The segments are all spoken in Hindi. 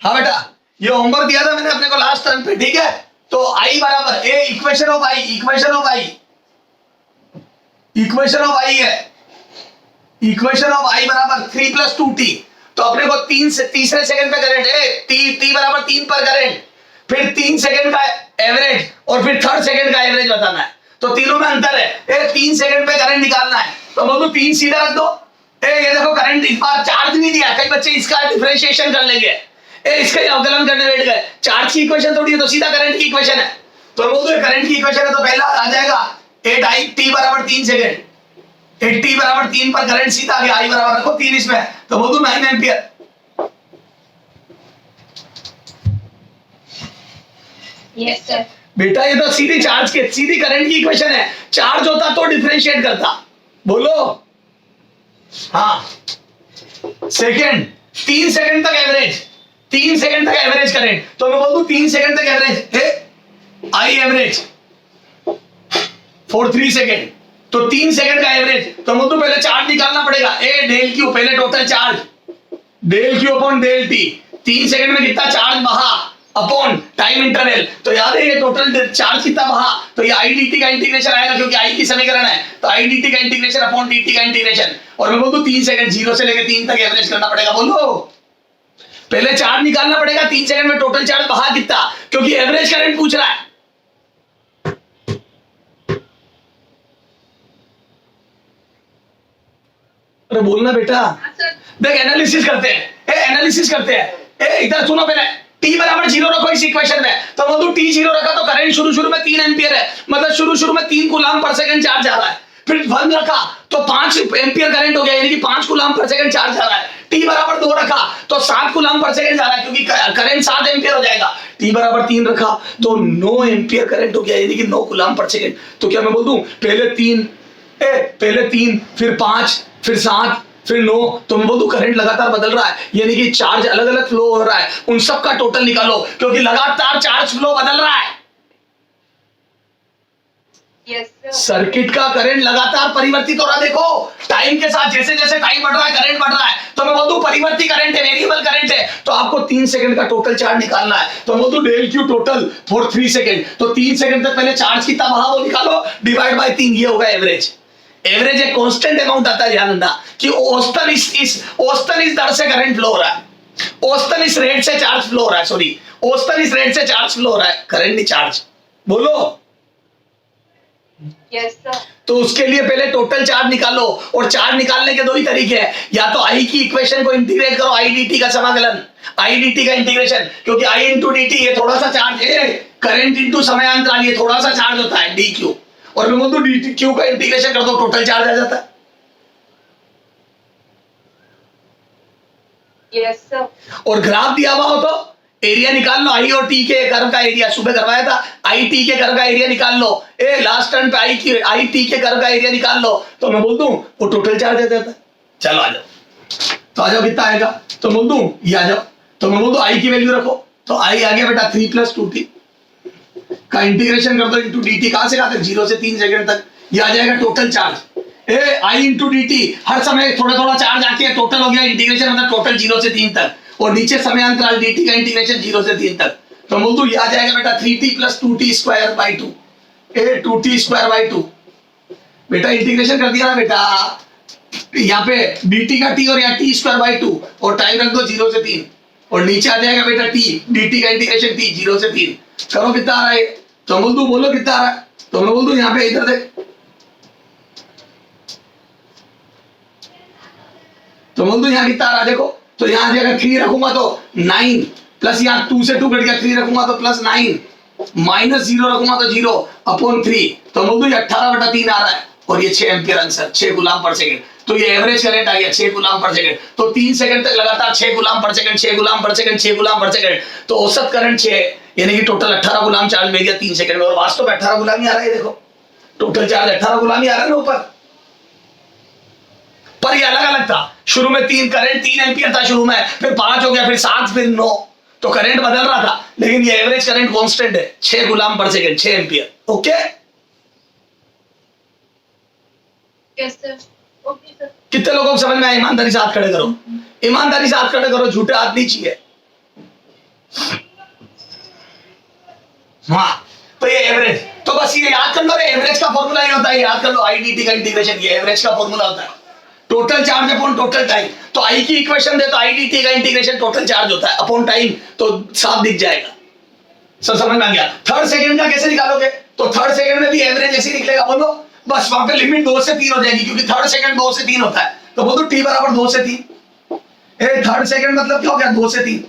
हाँ बेटा, ये होमवर्क दिया था मैंने अपने को लास्ट टर्म पे, ठीक है। तो आई बराबर A equation of I, equation of I, equation of I है, इक्वेशन ऑफ आई बराबर 3 + 2t। तो अपने को तीसरे सेकंड पे करंट है, टी बराबर 3 पर करंट, फिर 3 सेकंड का एवरेज और फिर थर्ड सेकंड का एवरेज बताना है। तो तीनों में अंतर है। 3 सेकंड पे करंट निकालना है, तो बोलो 3 सीधा रख दो। ये देखो करंट इस बार चार्ज नहीं दिया, कई बच्चे इसका डिफरेंशिएशन कर लेंगे, इसका ही अवकलन करने बैठ गए। चार्ज की इक्वेशन थोड़ी है, तो सीधा करंट की इक्वेशन है। तो बोलो करंट की इक्वेशन है, तो पहला आ जाएगा 8i t बराबर 3 सेकंड, 8t बराबर 3 पर करंट सीधा आ गया, आई बराबर रखो 3 इसमें, तो बोलो 9 एम्पियर। Yes sir. बेटा ये तो सीधी चार्ज की सीधी करंट की इक्वेशन है, चार्ज होता तो डिफरेंशिएट करता। बोलो हाँ। सेकंड 3 सेकंड तक एवरेज, 3 सेकंड तक एवरेज करंट, तो मैं बोल दूं 3 सेकंड तक एवरेज है आई एवरेज फॉर 3 सेकंड। तो 3 सेकंड का एवरेज, तो मैं तो पहले चार्ज निकालना पड़ेगा, ए डेल क्यू, पहले total charge del Q upon del T, 3 second में कितना चार्ज बहा अपॉन टाइम इंटरवल। तो याद है ये टोटल चार्ज कितना बहा, तो ये आई डी टी का इंटीग्रेशन आएगा, क्योंकि आई की समीकरण है, तो आई डी टी का इंटीग्रेशन अपॉन डी टी का इंटीग्रेशन। और मैं बोल दूं 3 सेकंड 0 से लेकर 3 तक एवरेज करना पड़ेगा। बोलो पहले चार्ज निकालना पड़ेगा, 3 सेकंड में टोटल चार्ज बहा कितना, क्योंकि एवरेज करंट पूछ रहा है। अरे बोलना बेटा, देख एनालिसिस करते हैं, एनालिसिस करते हैं। इधर सुनो पहले, t बराबर 0 रखो इस इक्वेशन में, तो बोलो t 0 रखा तो करंट शुरू में 3 एम्पियर है, मतलब शुरू में 3 कूलम पर सेकंड चार्ज जा रहा है। फिर 1 रखा तो 5 एम्पियर करंट हो गया, यानी कि 5 कूलम पर सेकंड चार्ज जा रहा है। t बराबर 2 रखा तो 7 कूलम पर सेकंड जा रहा है, क्योंकि करंट 7 एम्पियर हो जाएगा। t बराबर 3 रखा तो 9 एम्पियर करंट हो गया, यानी कि 9 कूलम पर सेकंड। तो क्या मैं बोल दूं पहले 3 फिर 5 फिर 7 फिर 9, तो मैं बोल दूं करंट लगातार बदल रहा है, यानी कि चार्ज अलग अलग फ्लो हो रहा है, उन सब का टोटल निकालो, क्योंकि लगातार चार्ज फ्लो बदल रहा है। Yes sir. सर्किट का करंट लगातार परिवर्तित हो रहा है। देखो टाइम के साथ जैसे जैसे टाइम बढ़ रहा है करंट बढ़ रहा है, तो मैं बोल दूं परिवर्ती करंट है, वेरिएबल करंट है। तो आपको 3 सेकंड का टोटल चार्ज निकालना है, तो मैं बोल दूं del Q total for 3 second. तो 3 सेकंड तक पहले चार्ज कितना बहा वो निकालो, डिवाइड बाय 3, ये होगा एवरेज। एवरेज एक कांस्टेंट अमाउंट आता है, ध्यान रखना कि औसतन इस दर से करंट फ्लो हो रहा है, औसतन इस रेट से चार्ज फ्लो हो रहा है, सॉरी औसतन इस रेट से चार्ज फ्लो हो रहा है, करंट नहीं चार्ज। बोलो यस सर। तो उसके लिए पहले टोटल चार्ज निकालो, और चार्ज निकालने के 2 ही तरीके हैं, या तो आई की इक्वेशन को इंटीग्रेट करो, आई डी टी का समाकलन, आई डी टी का इंटीग्रेशन, क्योंकि आई इंटू डी टी ये थोड़ा सा चार्ज है, करंट इंटू समयांतराल ये थोड़ा सा चार्ज होता है डी क्यू, और मैं बोलूं डी क्यू का इंटीग्रेशन कर दो, टोटल चार्ज आ जाता है। Yes sir. और ग्राफ दिया हुआ हो तो एरिया निकाल लो, आई और टी के कर्व का एरिया, सुबह करवाया था, आई टी के कर्व का एरिया निकाल लो, लास्ट टर्म पे आई टी के कर्व का एरिया निकाल लो, तो मैं बोल दूं वो टोटल चार्ज आ जाता है। चलो आ जाओ, तो आ जाओ कितना आएगा, तो बोल दूं ये आ जाओ, तो मैं बोल दूं आई की वैल्यू रखो, तो आई आ गया बेटा 3 + 2t का इंटीग्रेशन कर दो इंटू डी टी, कहां से कहां तक 0 से 3 सेकंड तक, ये आ जाएगा टोटल चार्ज। आई इंटू डी टी, हर समय थोड़ा थोड़ा चार्ज आके टोटल हो गया इंटीग्रेशन, मतलब टोटल 0 से 3 तक, और नीचे समयांतराल डी टी का इंटीग्रेशन 0 से 3 तक। तो बोल दूं ये आ जाएगा बेटा 3t + 2t² 2t²/2। बेटा इंटीग्रेशन कर दिया ना बेटा, यहाँ पे dt का t और यहाँ t²/2, और टाइम रख दो 0 से 3, और नीचे आ जाएगा बेटा t dt का इंटीग्रेशन t 0 से 3। करो कितना आ रहा है, तो बोल दूं बोलो कितना आ रहा है, तो मैं बोल दूं यहाँ पे इधर देख, तो बोल दूं यहाँ कितना आ रहा है, देखो तो यहाँ अगर 3 रखूंगा तो 9, प्लस यहाँ 2 से 2 घट गया, 3 रखूंगा तो +9, माइनस 0 रखूंगा तो 0 अपॉन 3, तो बोल दूं 18/3 आ रहा है, और ये 6 ampere answer, 6 coulomb per second. तो ये एवरेज करंट आ गया 6 कूलम पर सेकंड। तो 3 सेकंड तक लगातार 6 coulomb per second, 6 coulomb per second, 6 coulomb per second, तो औसत करंट 6, यानी कि टोटल 18 कूलम चार्ज मिल गया 3 सेकंड में, और वास्तव में 18 कूलम ही आ रहा है। देखो टोटल चार्ज 18 कूलम ही आ रहा है ना ऊपर, पर ये अलग अलग था, शुरू में 3 करंट 3 एम्पियर था शुरू में, फिर 5 हो गया, फिर 7, फिर 9, तो करंट बदल रहा था, लेकिन ये एवरेज करंट कांस्टेंट है 6 coulomb per second, 6 ampere. Okay yes sir. Okay sir. कितने लोगों को समझ में आया? ईमानदारी से हाथ खड़े करो, ईमानदारी से हाथ खड़े करो, झूठे हाथ नहीं चाहिए। हाँ, तो ये एवरेज, तो बस ये याद कर लो, एवरेज का फॉर्मूला ये होता है, याद कर लो, आईडीटी का इंटीग्रेशन, ये एवरेज का फॉर्मूला होता है, total charge upon total time. तो आई की इक्वेशन दे तो आईडीटी का इंटीग्रेशन टोटल चार्ज होता है अपॉन टाइम, तो साफ दिख जाएगा। सब समझ में आ गया? थर्ड सेकंड का कैसे निकालोगे? तो थर्ड सेकंड में भी एवरेज ऐसे निकलेगा, बोलो बस वहां पे लिमिट 2 से 3 हो जाएगी, क्योंकि थर्ड सेकंड 2 से 3 होता है, तो बोलो टी बराबर 2 से 3। थर्ड सेकंड मतलब क्या हो गया? 2 से 3।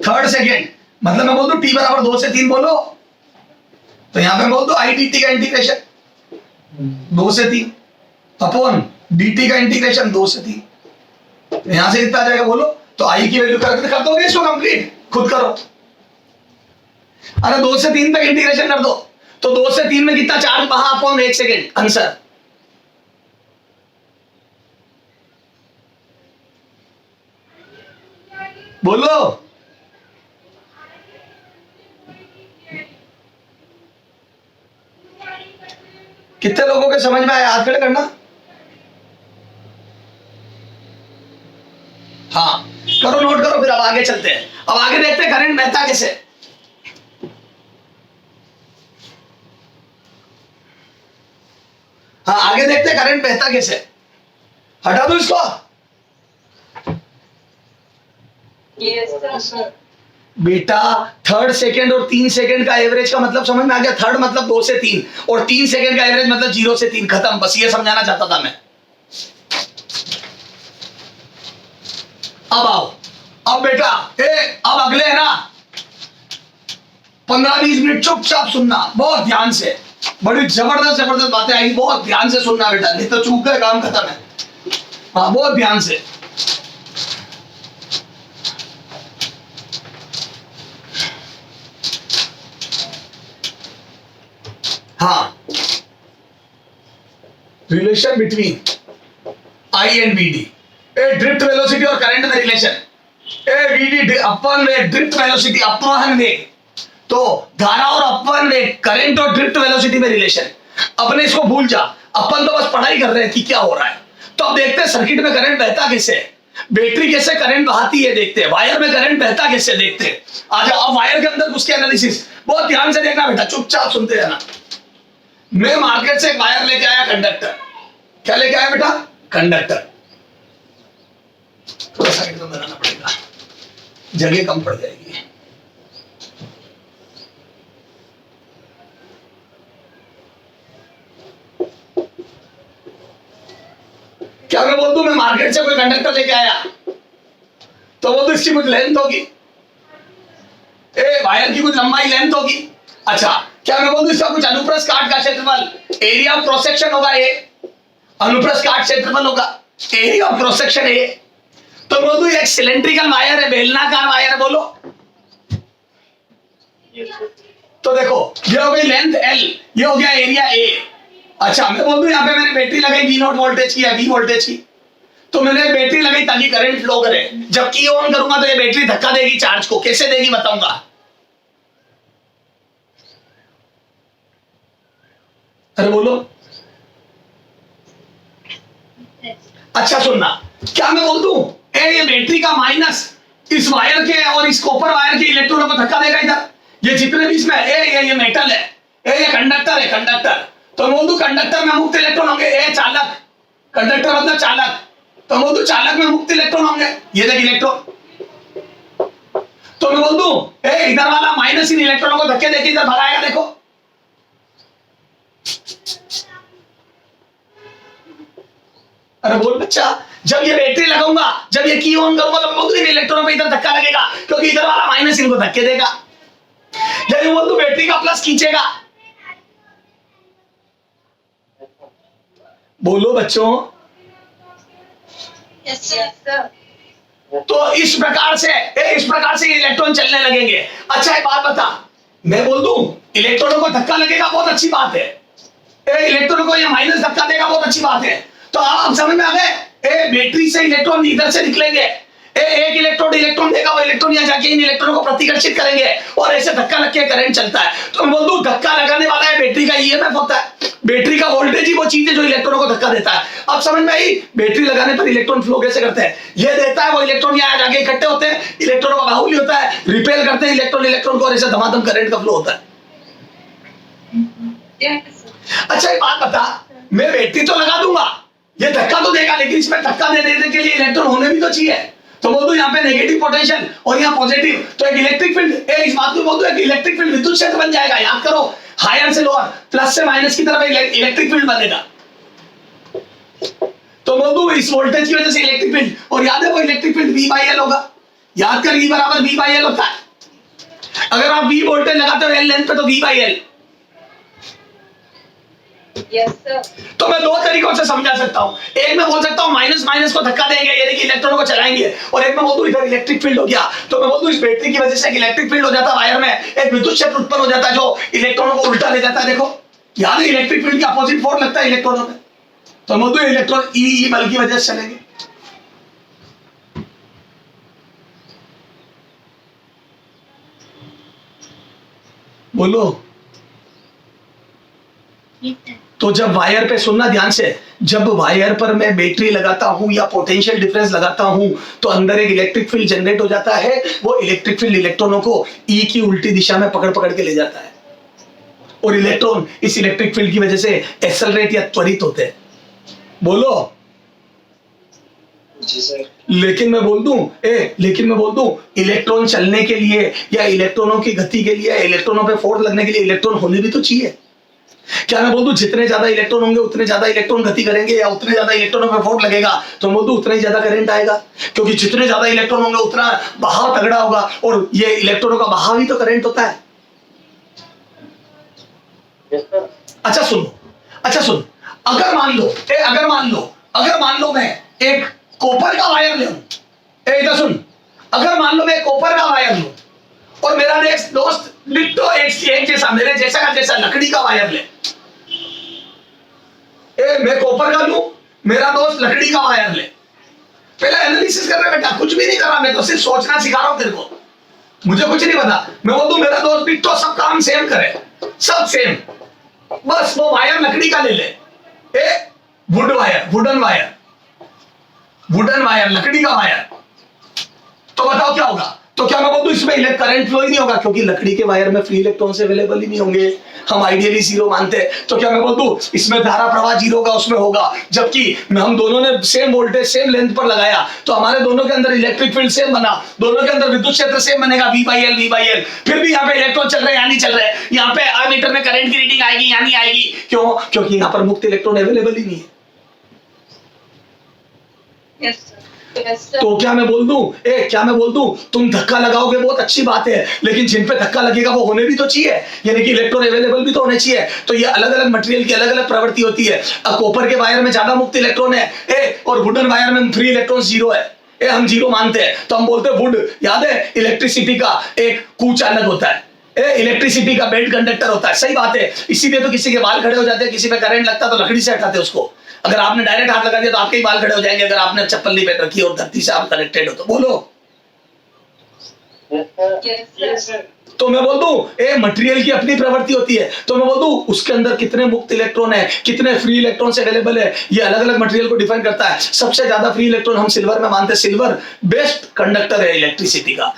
थर्ड सेकंड मतलब मैं बोल दूं टी बराबर 2 से 3 बोलो, तो यहां पे बोल दो आई डी टी का इंटीग्रेशन 2 से 3 अपॉन डी टी का इंटीग्रेशन 2 से 3, यहां से कितना आ जाएगा बोलो? तो आई की वैल्यू कर दोगे इसको कंप्लीट, खुद करो। अरे 2 से 3 तक इंटीग्रेशन कर दो, तो 2 से 3 में कितना चार्ज बहा अपॉन 1 सेकेंड, आंसर। बोलो कितने लोगों के समझ में आया? हाथ खड़े करना। हाँ करो, नोट करो, फिर अब आगे चलते हैं। अब आगे देखते हैं करंट बहता कैसे। हाँ आगे देखते हैं करंट बहता कैसे। हटा दो इसको। Yes, sir. बेटा थर्ड सेकंड और 3 सेकंड का एवरेज का मतलब समझ में आ गया? थर्ड मतलब 2 से 3 और 3 सेकंड का एवरेज मतलब 0 से 3, खत्म। बस ये समझाना चाहता था मैं। अब आओ, अब बेटा अब अगले है ना 15-20 मिनट चुपचाप सुनना, बहुत ध्यान से। बड़ी जबरदस्त बातें आएगी, बहुत ध्यान से सुनना बेटा, नहीं तो चूक गए काम खत्म है। हाँ बहुत ध्यान से। हाँ, relation between I and V D, drift velocity और करंट में रिलेशन। वी अपवन वेग, ड्रिफ्ट वेलोसिटी अपवहन वेग, तो धारा और अपवहन वेग, करंट और ड्रिफ्ट वेलोसिटी में रिलेशन। अपने इसको भूल जा, अपन तो बस पढ़ाई कर रहे हैं कि क्या हो रहा है। तो अब देखते हैं सर्किट में करंट बहता कैसे है, बैटरी कैसे करंट बहाती है देखते हैं, वायर में करंट बहता कैसे देखते हैं। आजा अब वायर के अंदर उसके एनालिसिस, बहुत ध्यान से देखना बेटा, चुपचाप सुनते रहना। मैं मार्केट से एक वायर लेके आया, कंडक्टर। क्या लेके आया बेटा? कंडक्टर। थोड़ा साइड में बनाना पड़ेगा, जगह कम पड़ जाएगी। क्या मैं बोल दूं मैं मार्केट से कोई कंडक्टर लेके आया, तो बोल दूं इसकी कुछ लेंथ होगी, वायर की कुछ लंबाई लेंथ होगी। अच्छा क्या मैं बोल दूं इसका कुछ अनुप्रस्थ काट का क्षेत्रफल, एरिया ऑफ क्रॉस सेक्शन होगा, ए अनुप्रस्थ काट क्षेत्रफल होगा, area of cross section A. तो बोल दूं एक सिलेंड्रिकल वायर है, बेलनाकार वायर है, बोलो। तो देखो ये हो गई लेंथ एल, ये हो गया एरिया ए। अच्छा मैं बोल दूं यहाँ पे मैंने बैटरी लगाई वी नॉट वोल्टेज की या वी वोल्टेज की, तो मैंने बैटरी लगाई ताकि करंट फ्लो करे। जब की ऑन करूंगा तो ये बैटरी धक्का देगी चार्ज को, कैसे देगी बताऊंगा। अरे बोलो। अच्छा सुनना, क्या मैं बोल दूं ये बैटरी का माइनस इस वायर के और इस कॉपर वायर के इलेक्ट्रॉनों को धक्का देगा इधर, ये जितने भी इसमें ये मेटल है, ये कंडक्टर है, कंडक्टर। तो बोल दूं कंडक्टर में मुक्त इलेक्ट्रॉन होंगे, चालक, कंडक्टर मतलब चालक, तो बोल दूं चालक में मुक्त इलेक्ट्रॉन होंगे, ये देख इलेक्ट्रॉन। तो मैं बोल दूं इधर वाला माइनस इन इलेक्ट्रॉनों को धक्के देके इधर भगाएगा, देखो। अरे बोल बच्चा, जब ये बैटरी लगाऊंगा, जब ये की ऑन करूंगा, तो बोल दूं इलेक्ट्रॉनों पे इधर धक्का लगेगा, क्योंकि इधर वाला माइनस इनको धक्के देगा। जब ये बोल दूं बैटरी का प्लस खींचेगा, बोलो बच्चों। Yes, sir. तो इस प्रकार से इलेक्ट्रॉन चलने लगेंगे। अच्छा एक बात बता, मैं बोल दूं इलेक्ट्रॉनों को धक्का लगेगा, बहुत अच्छी बात है। इलेक्ट्रॉनों को ये माइनस धक्का देगा, बहुत अच्छी बात है। तो आप समझ में आ गए, बैटरी से इलेक्ट्रॉन इधर से निकलेंगे, एक इलेक्ट्रॉन देगा, वो इलेक्ट्रॉन यहाँ जाके इन इलेक्ट्रॉनों को प्रतिकर्षित करेंगे और ऐसे धक्का लग के करंट चलता है। तो मैं बोल दूं धक्का लगाने वाला है बैटरी का ईएमएफ होता है। बैटरी का वोल्टेज ही वो चीज है जो इलेक्ट्रॉनों को धक्का देता है। अब समझ में आई बैटरी लगाने पर इलेक्ट्रॉन फ्लो कैसे करते हैं। ये देता है वो इलेक्ट्रॉन यहाँ जाके इकट्ठे होते हैं, इलेक्ट्रॉनों का बाहुल्य होता है, रिपेल करते हैं इलेक्ट्रॉन को और ऐसे धमाधम करंट का फ्लो होता है। Yes, sir. अच्छा एक बात बता, मैं बैटरी तो लगा दूंगा, ये धक्का तो देगा, लेकिन इसमें धक्का देने के लिए इलेक्ट्रॉन होने भी तो चाहिए। तो बोल दो यहाँ पे नेगेटिव पोटेंशियल और यहाँ पॉजिटिव, तो एक इलेक्ट्रिक फील्ड, इस बात को बोल दो एक इलेक्ट्रिक फील्ड विद्युत क्षेत्र बन जाएगा। याद करो, हायर से लोअर, प्लस से माइनस की तरफ इलेक्ट्रिक फील्ड बनेगा। तो बोल दो इस वोल्टेज की वजह से इलेक्ट्रिक फील्ड, और याद है वो electric field V by L होगा। याद कर, V बराबर V बाई L होता है। अगर आप V वोल्टेज लगाते हो L लेंथ पे तो V by L। Yes, sir. तो मैं दो तरीकों से समझा सकता हूं, एक में बोल सकता हूं माइनस माइनस को धक्का देंगे यानी कि इलेक्ट्रॉनों को चलाएंगे, और एक में बोल दूं इधर इलेक्ट्रिक फील्ड हो गया, तो मैं बोल दूं इस बैटरी की वजह से एक इलेक्ट्रिक फील्ड हो जाता है, वायर में एक विद्युत क्षेत्र उत्पन्न हो जाता है जो इलेक्ट्रॉनों को उल्टा ले जाता है। देखो याद है इलेक्ट्रिक फील्ड के अपोजिट फोर्स लगता है इलेक्ट्रॉनों में, तो मैं बोल दूं इलेक्ट्रॉन ई बल की वजह से चलेंगे। बोलो। तो जब वायर पे, सुनना ध्यान से, जब वायर पर मैं बैटरी लगाता हूं या पोटेंशियल डिफरेंस लगाता हूं तो अंदर एक इलेक्ट्रिक फील्ड जनरेट हो जाता है। वो इलेक्ट्रिक फील्ड इलेक्ट्रॉनों को ई की उल्टी दिशा में पकड़ पकड़ के ले जाता है, और इलेक्ट्रॉन इस इलेक्ट्रिक फील्ड की वजह से एक्सेलरेट या त्वरित होते हैं। बोलो। जी सर। लेकिन मैं बोल दूं इलेक्ट्रॉन चलने के लिए या इलेक्ट्रॉनों की गति के लिए, इलेक्ट्रॉनों पे फोर्स लगने के लिए इलेक्ट्रॉन होने भी तो चाहिए। क्या मैं बोल दूं जितने ज्यादा इलेक्ट्रॉन होंगे उतने ज्यादा इलेक्ट्रॉन गति करेंगे, या उतने ज्यादा इलेक्ट्रॉनों पे फोर्स लगेगा तो मैं बोल दूं उतना ही ज्यादा करंट आएगा, क्योंकि जितने ज्यादा इलेक्ट्रॉन होंगे उतना बहाव तगड़ा होगा, और ये इलेक्ट्रॉनों का बहाव ही तो करंट होता है। Yes sir. अच्छा सुन, अगर मान लो मैं एक कॉपर का वायर ले लूं, इधर सुन, अगर मान लो मैं एक कॉपर का वायर लूं और मेरा नेक्स्ट दोस्त डिट्टो एक जैसा मेरे जैसा का जैसा लकड़ी का वायर ले, मैं कॉपर का लूं, मेरा दोस्त लकड़ी का वायर ले। पहले एनालिसिस कर रहा बेटा, कुछ भी नहीं कर रहा, मैं तो सिर्फ सोचना सिखा रहा हूं तेरे को, मुझे कुछ नहीं पता। मैं बोल दूं मेरा दोस्त डिट्टो सब काम सेम करे, सब सेम, बस वो वायर लकड़ी का ले ले, वुडन वायर लकड़ी का वायर, तो बताओ क्या होगा। तो क्या मैं बोल दूं इसमें करंट फ्लो ही नहीं होगा, क्योंकि लकड़ी के वायर में फ्री इलेक्ट्रॉन्स अवेलेबल ही नहीं होंगे, हम आइडियली जीरो मानते हैं। तो क्या मैं बोल दूं इसमें धारा प्रवाह जीरो होगा, उसमें होगा, जबकि हम दोनों ने सेम वोल्टेज सेम लेंथ पर लगाया तो हमारे दोनों के अंदर इलेक्ट्रिक फील्ड सेम बना, दोनों के अंदर विद्युत क्षेत्र सेम बनेगा, V बाई L। फिर भी यहाँ पे इलेक्ट्रॉन चल रहे हैं या नहीं चल रहे, यहाँ पे एमीटर में करंट की रीडिंग आएगी या नहीं आएगी, क्यों? क्योंकि यहाँ पर मुक्त इलेक्ट्रॉन अवेलेबल ही नहीं है। Yes, sir. Yes, sir. तो क्या मैं बोल दूं तुम धक्का लगाओगे बहुत अच्छी बात है, लेकिन जिन पे धक्का लगेगा वो होने भी तो चाहिए, यानी कि इलेक्ट्रॉन अवेलेबल भी तो होने चाहिए। तो ये अलग अलग मटेरियल की अलग अलग प्रवृत्ति होती है। अब कॉपर के वायर में ज्यादा मुक्त इलेक्ट्रॉन है और वुडन वायर में फ्री इलेक्ट्रॉन जीरो है, हम जीरो मानते हैं, तो हम बोलते हैं वुड। याद है इलेक्ट्रिसिटी का एक कुचालक होता है, इलेक्ट्रिसिटी का बेल्ट कंडक्टर होता है, सही बात है। इसीलिए तो किसी के बाल खड़े हो जाते हैं, किसी पे करंट लगता है तो लकड़ी से हटाते हैं उसको। अगर आपने डायरेक्ट हाथ लगा दिया तो आपके ही बाल खड़े हो जाएंगे, अगर आपने चप्पल नहीं पहन रखी और धरती से आप कनेक्टेड हो तो। बोलो। Yes, sir. तो मैं बोल दूं मटेरियल की अपनी प्रवृत्ति होती है, तो मैं बोल दूं उसके अंदर कितने मुक्त इलेक्ट्रॉन है, कितने फ्री इलेक्ट्रॉन अवेलेबल है, ये अलग अलग मटेरियल को डिफाइन करता है। सबसे ज्यादा फ्री इलेक्ट्रॉन हम सिल्वर में मानते हैं, सिल्वर बेस्ट कंडक्टर है इलेक्ट्रिसिटी का।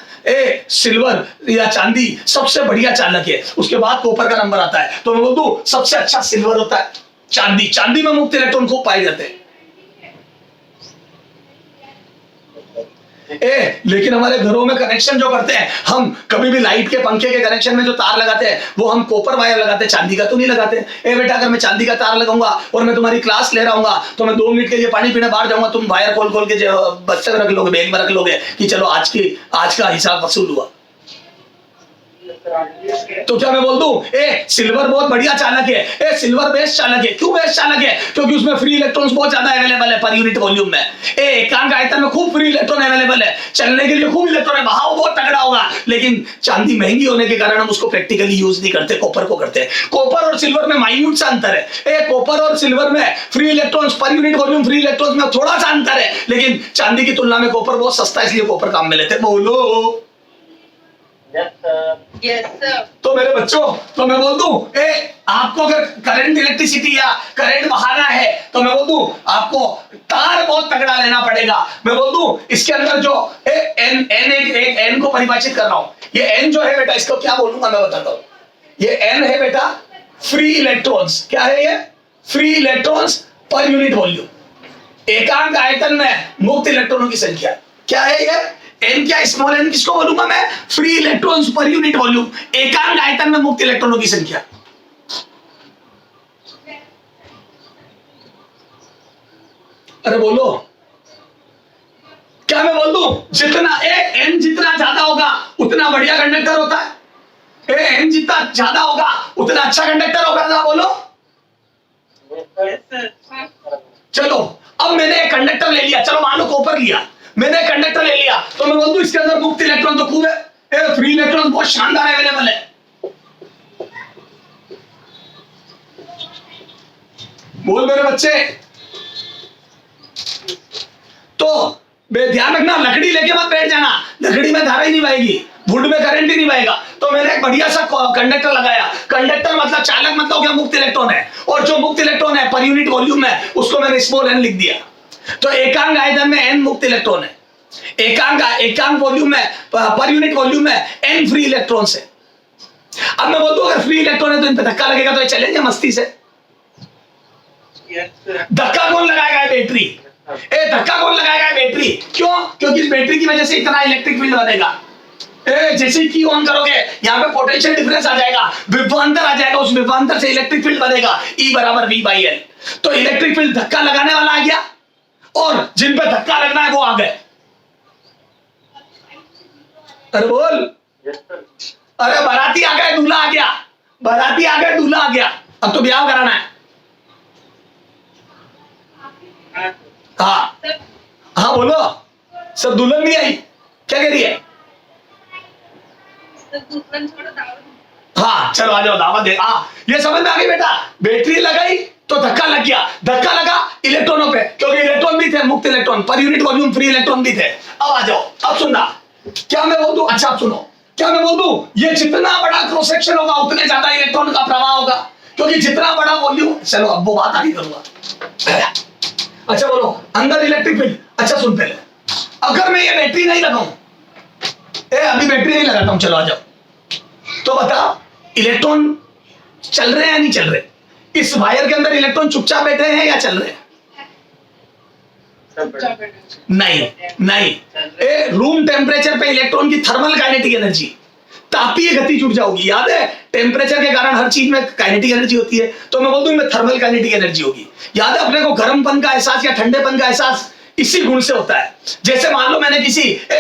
सिल्वर या चांदी सबसे बढ़िया चालक है, उसके बाद कॉपर का नंबर आता है। तो मैं बोल दूं सबसे अच्छा सिल्वर होता है, चांदी में मुक्त इलेक्ट्रॉन खूब पाए जाते हैं। लेकिन हमारे घरों में कनेक्शन जो करते हैं, हम कभी भी लाइट के पंखे के कनेक्शन में जो तार लगाते हैं वो हम कॉपर वायर लगाते हैं, चांदी का तो नहीं लगाते। बेटा अगर मैं चांदी का तार लगाऊंगा और मैं तुम्हारी क्लास ले रहा हूँ तो मैं 2 मिनट के लिए पानी पीने बाहर जाऊंगा, तुम वायर खोल के बस्ते में रख लोगे, बैग में रख लोगे कि चलो आज का हिसाब वसूल हुआ। तो क्या मैं बोल दूं सिल्वर बहुत बढ़िया चालक है, सिल्वर बेस्ट चालक है। क्यों बेस्ट चालक है? क्योंकि उसमें फ्री इलेक्ट्रॉन्स बहुत ज्यादा अवेलेबल है पर यूनिट वॉल्यूम में। एकांक आयतन में खूब फ्री इलेक्ट्रॉन अवेलेबल है, चलने के लिए खूब इलेक्ट्रॉन है, बहाव बहुत तगड़ा होगा। लेकिन चांदी महंगी होने के कारण हम उसको प्रैक्टिकली यूज नहीं करते, कॉपर को करते हैं। कॉपर और सिल्वर में माइन्यूट सा अंतर है। कॉपर और सिल्वर में फ्री इलेक्ट्रॉन्स पर यूनिट वॉल्यूम फ्री इलेक्ट्रॉन्स में थोड़ा सा अंतर है, लेकिन चांदी की तुलना में कॉपर बहुत सस्ता है, इसलिए कॉपर काम में लेते हैं। बोलो। Yes, sir. तो मेरे बच्चों, तो मैं बोल दूं आपको अगर करंट इलेक्ट्रिसिटी या करंट बहाना है तो मैं बोल दूं आपको तार बहुत तगड़ा लेना पड़ेगा। मैं बोल दूं इसके अंदर जो एन एन एक एन को परिभाषित कर रहा हूं, ये एन जो है बेटा इसको क्या बोलूंगा मैं बताता हूं। ये एन है बेटा फ्री इलेक्ट्रॉन्स। क्या है ये? फ्री इलेक्ट्रॉन्स पर यूनिट वॉल्यूम। एकांक आयतन में मुक्त इलेक्ट्रॉनों की संख्या क्या है ये? एन क्या स्मॉल एन किसको बोलूंगा मैं? फ्री इलेक्ट्रॉन्स पर यूनिट वॉल्यूम, एकांक आयतन में मुक्त इलेक्ट्रॉनों की संख्या। अरे बोलो, क्या मैं बोल दूं? जितना एन जितना ज्यादा होगा उतना बढ़िया कंडक्टर होता है। एन जितना ज्यादा होगा उतना अच्छा कंडक्टर होगा ना, बोलो। चलो अब मैंने एक कंडक्टर ले लिया, चलो मान लो कॉपर लिया, मैंने एक कंडक्टर ले लिया तो मैं बोल दूं इसके अंदर मुक्त इलेक्ट्रॉन तो खूब है, फ्री इलेक्ट्रॉन बहुत शानदार अवेलेबल है। बोल मेरे बच्चे। तो ध्यान रखना, लकड़ी लेके मत बैठ जाना, लकड़ी में धारा ही नहीं बहेगी, वुड में करंट ही नहीं बहेगा। तो मैंने एक बढ़िया सा कंडक्टर लगाया। कंडक्टर मतलब चालक मतलब क्या? मुक्त इलेक्ट्रॉन है, और जो मुक्त इलेक्ट्रॉन है पर यूनिट वॉल्यूम है उसको मैंने स्मॉल एन लिख दिया। तो एकांक आयतन में एन मुक्त इलेक्ट्रॉन है, एकांक वॉल्यूम में पर यूनिट वॉल्यूम में एन फ्री इलेक्ट्रॉन है। अब मैं बोल दूं अगर फ्री इलेक्ट्रॉन है तो इन पे धक्का लगेगा तो ये चलेंगे मस्ती से। धक्का कौन लगाएगा? बैटरी। धक्का कौन लगाएगा? बैटरी। क्यों? क्योंकि इस बैटरी की वजह से इतना इलेक्ट्रिक फील्ड बनेगा। जैसे ही की ऑन करोगे यहाँ पे पोटेंशियल डिफरेंस आ जाएगा, विभवांतर आ जाएगा, उस विभवांतर से इलेक्ट्रिक फील्ड बनेगा E बराबर V/L। तो इलेक्ट्रिक फील्ड धक्का लगाने वाला आ गया और जिन पे धक्का लगना है वो आ गए। अरे बोल। अरे बाराती आ गए, दूल्हा आ गया, बाराती आ गए, दूल्हा आ गया, अब तो ब्याह कराना है। हाँ हाँ बोलो। सब दुल्हन नहीं आई, क्या कह रही है? हाँ चलो आ जाओ, दावत दे। हाँ ये समझ में आ गई बेटा। बैटरी लगाई तो धक्का लग गया, धक्का लगा इलेक्ट्रॉनों पे, क्योंकि इलेक्ट्रॉन भी थे, मुक्त इलेक्ट्रॉन पर यूनिट वॉल्यूम फ्री इलेक्ट्रॉन भी थे। अब आ जाओ, अब सुनना। क्या मैं बोल दूं? अच्छा अब सुनो, क्या मैं बोल दूं? ये जितना बड़ा क्रॉस सेक्शन होगा उतने ज्यादा इलेक्ट्रॉन का प्रवाह होगा, क्योंकि जितना बड़ा वॉल्यूम। चलो अब वो बात आगे करूंगा। अच्छा बोलो, अंदर इलेक्ट्रिक फील्ड। अच्छा सुन पहले, अगर मैं ये बैटरी नहीं लगाऊं, अभी बैटरी नहीं लगाता हूं, चलो आ जाओ, तो बताओ इलेक्ट्रॉन चल रहे हैं या नहीं चल रहे? इस वायर के अंदर इलेक्ट्रॉन चुपचाप बैठे हैं या चल रहे हैं? नहीं नहीं। रूम टेम्परेचर पे इलेक्ट्रॉन की थर्मल काइनेटिक एनर्जी, तापीय गति ऊर्जा होगी। याद है टेम्परेचर के कारण हर चीज में काइनेटिक एनर्जी होती है, तो मैं बोल दूं इनमें थर्मल काइनेटिक एनर्जी होगी। याद है अपने को गर्मपन का एहसास या ठंडेपन का एहसास इसी गुण से होता है। जैसे मान लो मैंने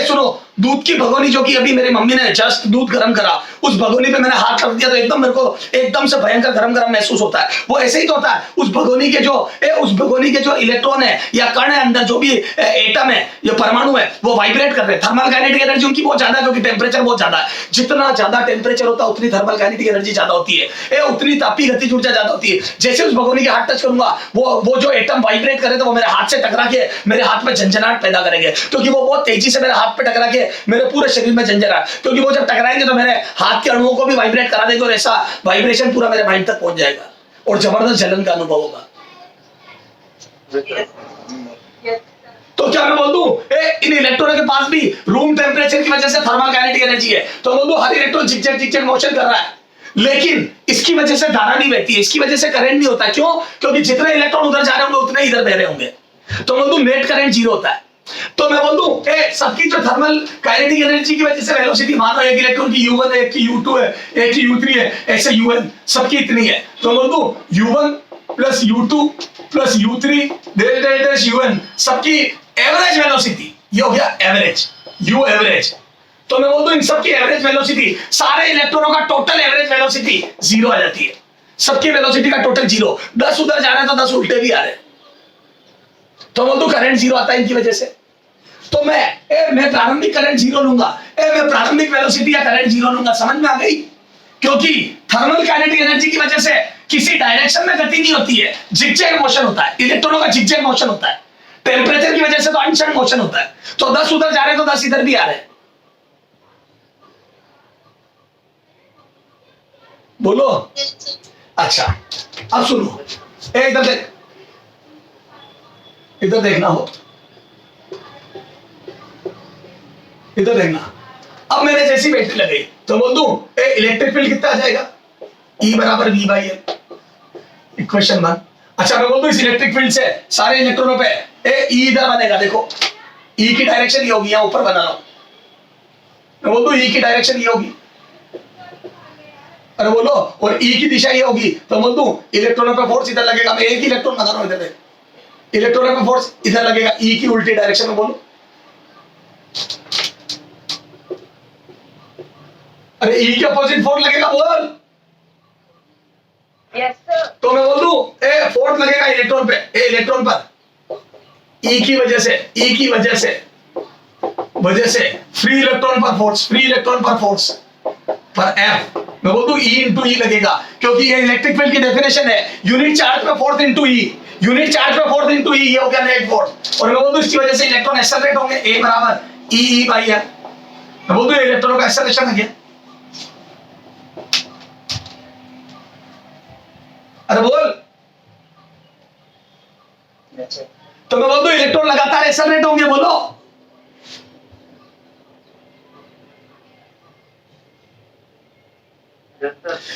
सुनो, दूध की भगोनी, जो कि अभी मेरी मम्मी ने जस्ट दूध गर्म करा, उस भगोनी पे मैंने हाथ रख दिया तो एकदम मेरे को एकदम से भयंकर गरम गरम महसूस होता है। वो ऐसे ही तो होता है। उस भगोनी के जो इलेक्ट्रॉन है या कण है अंदर, जो भी एटम है या परमाणु है, वो वाइब्रेट कर रहे हैं। थर्मल काइनेटिक एनर्जी उनकी बहुत ज्यादा है, क्योंकि टेम्परेचर बहुत ज्यादा है। जितना ज्यादा टेम्परेचर होता है उतनी थर्मल काइनेटिक एनर्जी ज्यादा होती है, उतनी तापीय गतिज ऊर्जा ज्यादा होती है। जैसे उस भगोनी के हाथ टच करूंगा, वो जो एटम वाइब्रेट करे तो वो मेरे हाथ से टकरा के मेरे हाथ में झंझनाहट पैदा करेंगे, क्योंकि वो बहुत तेजी से मेरे हाथ पे टकरा के मेरे पूरे शरीर में झंझनाहट, क्योंकि वो जब टकराएंगे तो मेरे हाथ के अणुओं को भी वाइब्रेट करा देंगे, और ऐसा वाइब्रेशन पूरा मेरे माइंड तक पहुंच जाएगा और जबरदस्त जलन का अनुभव होगा। तो क्या मैं बोल दूं इन इलेक्ट्रॉनों के पास भी रूम टेम्परेचर की वजह से थर्मल काइनेटिक एनर्जी है, तो बोल दूं हर इलेक्ट्रॉन झिकझक मोशन कर रहा है, लेकिन इसकी वजह से धारा नहीं बहती है, इसकी वजह से करंट नहीं होता। क्यों? क्योंकि जितने इलेक्ट्रॉन उधर जा रहे होंगे उतने इधर बह रहे होंगे, तो बोल दूं नेट करंट 0 होता है। तो मैं बोल दूं सबकी जो थर्मल काइनेटिक एनर्जी की वजह से वेलोसिटी, मान लो एक इलेक्ट्रॉन की U1 है, एक की U2 है, एक की U3 है, ऐसे UN सबकी इतनी है, तो बोल दूं U1 plus U2 plus U3 delta UN सबकी एवरेज वेलोसिटी, ये हो गया एवरेज, U एवरेज। तो मैं बोल दूं इन सबकी एवरेज वेलोसिटी, सारे इलेक्ट्रॉनों का टोटल एवरेज वेलोसिटी 0 आ जाती है। सबकी वेलोसिटी का टोटल 0, 10 उधर जा रहे हैं तो 10 उल्टे भी आ रहे हैं, तो बोल दो करंट 0 आता है इनकी वजह से। तो मैं प्रारंभिक करंट 0 लूंगा, मैं प्रारंभिक वेलोसिटी या करंट 0 लूंगा। समझ में आ गई? क्योंकि थर्मल काइनेटिक एनर्जी की वजह से किसी डायरेक्शन में गति नहीं होती है, जिगजैग मोशन होता है, इलेक्ट्रॉनों का जिगजैग मोशन होता है। टेम्परेचर की वजह से तो अनशंट मोशन होता है, तो 10 उधर जा रहे हैं तो 10 इधर भी आ रहे हैं। बोलो अच्छा अब सुनो, ए इधर देख, इधर देखना हो, इधर देखना। अब मैंने जैसी बैटरी लगाई तो बोल दूं ए इलेक्ट्रिक फील्ड कितना आ जाएगा, E बराबर V बाई L, इक्वेशन 1। अच्छा मैं बोल दूं इस इलेक्ट्रिक फील्ड से सारे इलेक्ट्रॉनों पे ए E इधर बनेगा, देखो E की डायरेक्शन ये होगी, यहां ऊपर बना रहा हूं, मैं बोल दूं E की डायरेक्शन ये होगी, अरे बोलो, और E की दिशा ये होगी, तो बोल दूं इलेक्ट्रॉनों पे फोर्स इधर लगेगा, मैं एक ही इलेक्ट्रॉन बना रहा हूं इधर, इलेक्ट्रॉनों पे फोर्स इधर लगेगा, E की उल्टी डायरेक्शन में, बोलो। अरे E के अपोजिट फोर्स लगेगा, बोल। Yes, sir. तो मैं बोल दूं ए फोर्स लगेगा इलेक्ट्रॉन पे, ए इलेक्ट्रॉन पर E की वजह से फ्री इलेक्ट्रॉन पर फोर्स, फ्री इलेक्ट्रॉन पर फोर्स पर F, मैं बोल दूं E इंटू E लगेगा, क्योंकि ये इलेक्ट्रिक फील्ड की डेफिनेशन है, यूनिट चार्ज पे force into E, unit charge पे फोर्स इंटू E, ये हो गया नेट फोर्स। और मैं बोल दूं इसकी वजह से इलेक्ट्रॉन एक्सेलरेट होंगे, A बराबर E बाई L, मैं बोल दूं इलेक्ट्रॉनों का एक्सेलरेशन है क्या, अरे बोल। तो मैं बोल दूं इलेक्ट्रॉन लगातार एक्सेलरेट होंगे, बोलो।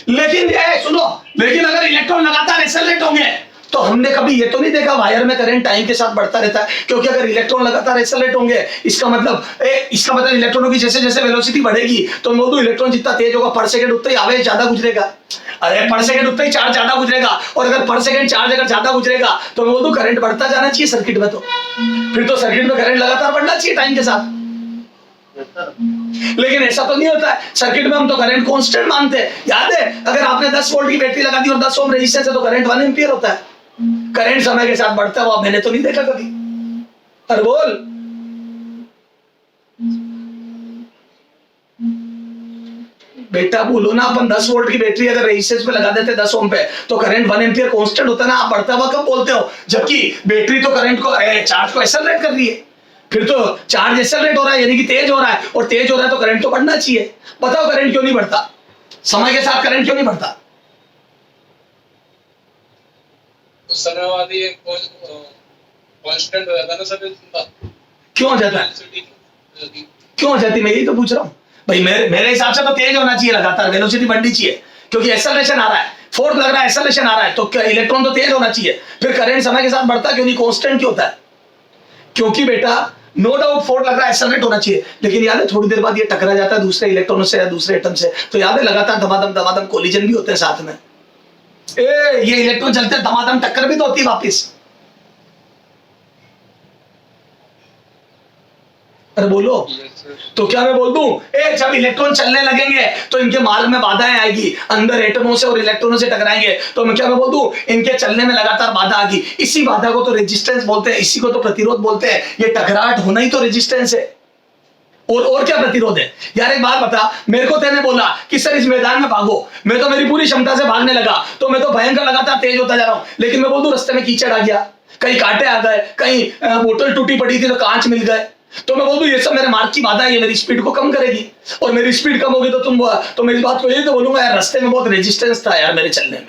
लेकिन ये सुनो, लेकिन अगर इलेक्ट्रॉन लगातार एक्सेलरेट होंगे तो हमने कभी ये तो नहीं देखा वायर में करंट टाइम के साथ बढ़ता रहता है, क्योंकि अगर इलेक्ट्रॉन लगातार एक्सेलरेट होंगे इसका मतलब इलेक्ट्रॉनों की जैसे जैसे वेलोसिटी बढ़ेगी तो मैं बोलूं इलेक्ट्रॉन जितना तेज होगा पर सेकंड उतना ही आवेश ज्यादा गुजरेगा, अरे पर सेकंड उतना ही चार्ज ज्यादा गुजरेगा, और अगर पर सेकंड चार्ज अगर ज्यादा गुजरेगा तो मैं बोलूं करंट बढ़ता जाना चाहिए सर्किट में, तो फिर तो सर्किट में करंट लगातार बढ़ना चाहिए टाइम के साथ। लेकिन ऐसा तो नहीं होता है, सर्किट में हम तो करंट कांस्टेंट मानते हैं। याद है अगर आपने 10 वोल्ट की बैटरी लगा दी और 10 ओम रेजिस्टेंस है तो करंट 1 एम्पियर होता है, करंट समय के साथ बढ़ता हुआ मैंने तो नहीं देखा कभी, अरे बोल। बेटा बोलो ना, अपन 10 वोल्ट की बैटरी अगर रेजिस्टेंस पे लगा देते 10 ओम पे तो करंट 1 एम्पियर कांस्टेंट होता है ना, आप बढ़ता हुआ कब बोलते हो, जबकि बैटरी तो करंट को चार्ज को एक्सेलरेट कर रही है, फिर तो चार्ज एक्सेलरेट हो रहा है यानी कि तेज हो रहा है, और तेज हो रहा है तो करंट तो बढ़ना चाहिए। बताओ करंट क्यों नहीं बढ़ता, समय के साथ करंट क्यों नहीं बढ़ता, समयवादी कांस्टेंट हो जाता है ना सर, क्यों हो जाता है, क्यों हो जाती, मैं यही तो पूछ रहा हूँ भाई। मेरे हिसाब से तो तेज होना चाहिए, लगातार वेलोसिटी बढ़नी चाहिए, क्योंकि एक्सेलरेशन आ रहा है, फोर्स लग रहा है, एक्सेलरेशन आ रहा है, तो इलेक्ट्रॉन तो तेज होना चाहिए, फिर करंट समय के साथ बढ़ता क्यों नहीं, कांस्टेंट क्यों होता है, क्योंकि बेटा नो डाउट फोर्स लग रहा है, एक्सेलरेट होना चाहिए, लेकिन याद है थोड़ी देर बाद ये टकरा जाता है दूसरे इलेक्ट्रॉनों से या दूसरे एटम से, तो याद है लगातार धमाधम कोलिजन भी होते हैं साथ में, ये इलेक्ट्रॉन चलते हैं धमाधम टक्कर भी तो होती है वापिस, अरे बोलो। तो क्या मैं बोल दूं जब इलेक्ट्रॉन चलने लगेंगे तो इनके मार्ग में बाधाएं आएगी, अंदर एटमों से और इलेक्ट्रॉनों से टकराएंगे, तो मैं क्या मैं बोल दूं इनके चलने में लगातार बाधा आ गई, इसी बाधा को तो रेजिस्टेंस बोलते हैं, इसी को तो प्रतिरोध बोलते हैं, ये टकराहट होना ही तो रेजिस्टेंस है, और क्या प्रतिरोध है। यार एक बात बता, मेरे को तेने बोला कि सर इस मैदान में भागो, मैं तो मेरी पूरी क्षमता से भागने लगा, तो मैं तो भयंकर लगातार तेज होता जा रहा हूं, लेकिन मैं बोल दूं रास्ते में कीचड़ आ गया, कहीं कांटे आ गए, कहीं बोतल टूटी पड़ी थी तो कांच मिल गए, तो मैं बोल दूं ये सब मेरे मार्ग की बाधा है, ये मेरी स्पीड को कम करेगी, और मेरी स्पीड कम होगी तो मेरी बात को यही तो बोलूंगा यार रास्ते में बहुत रेजिस्टेंस था यार मेरे चलने में,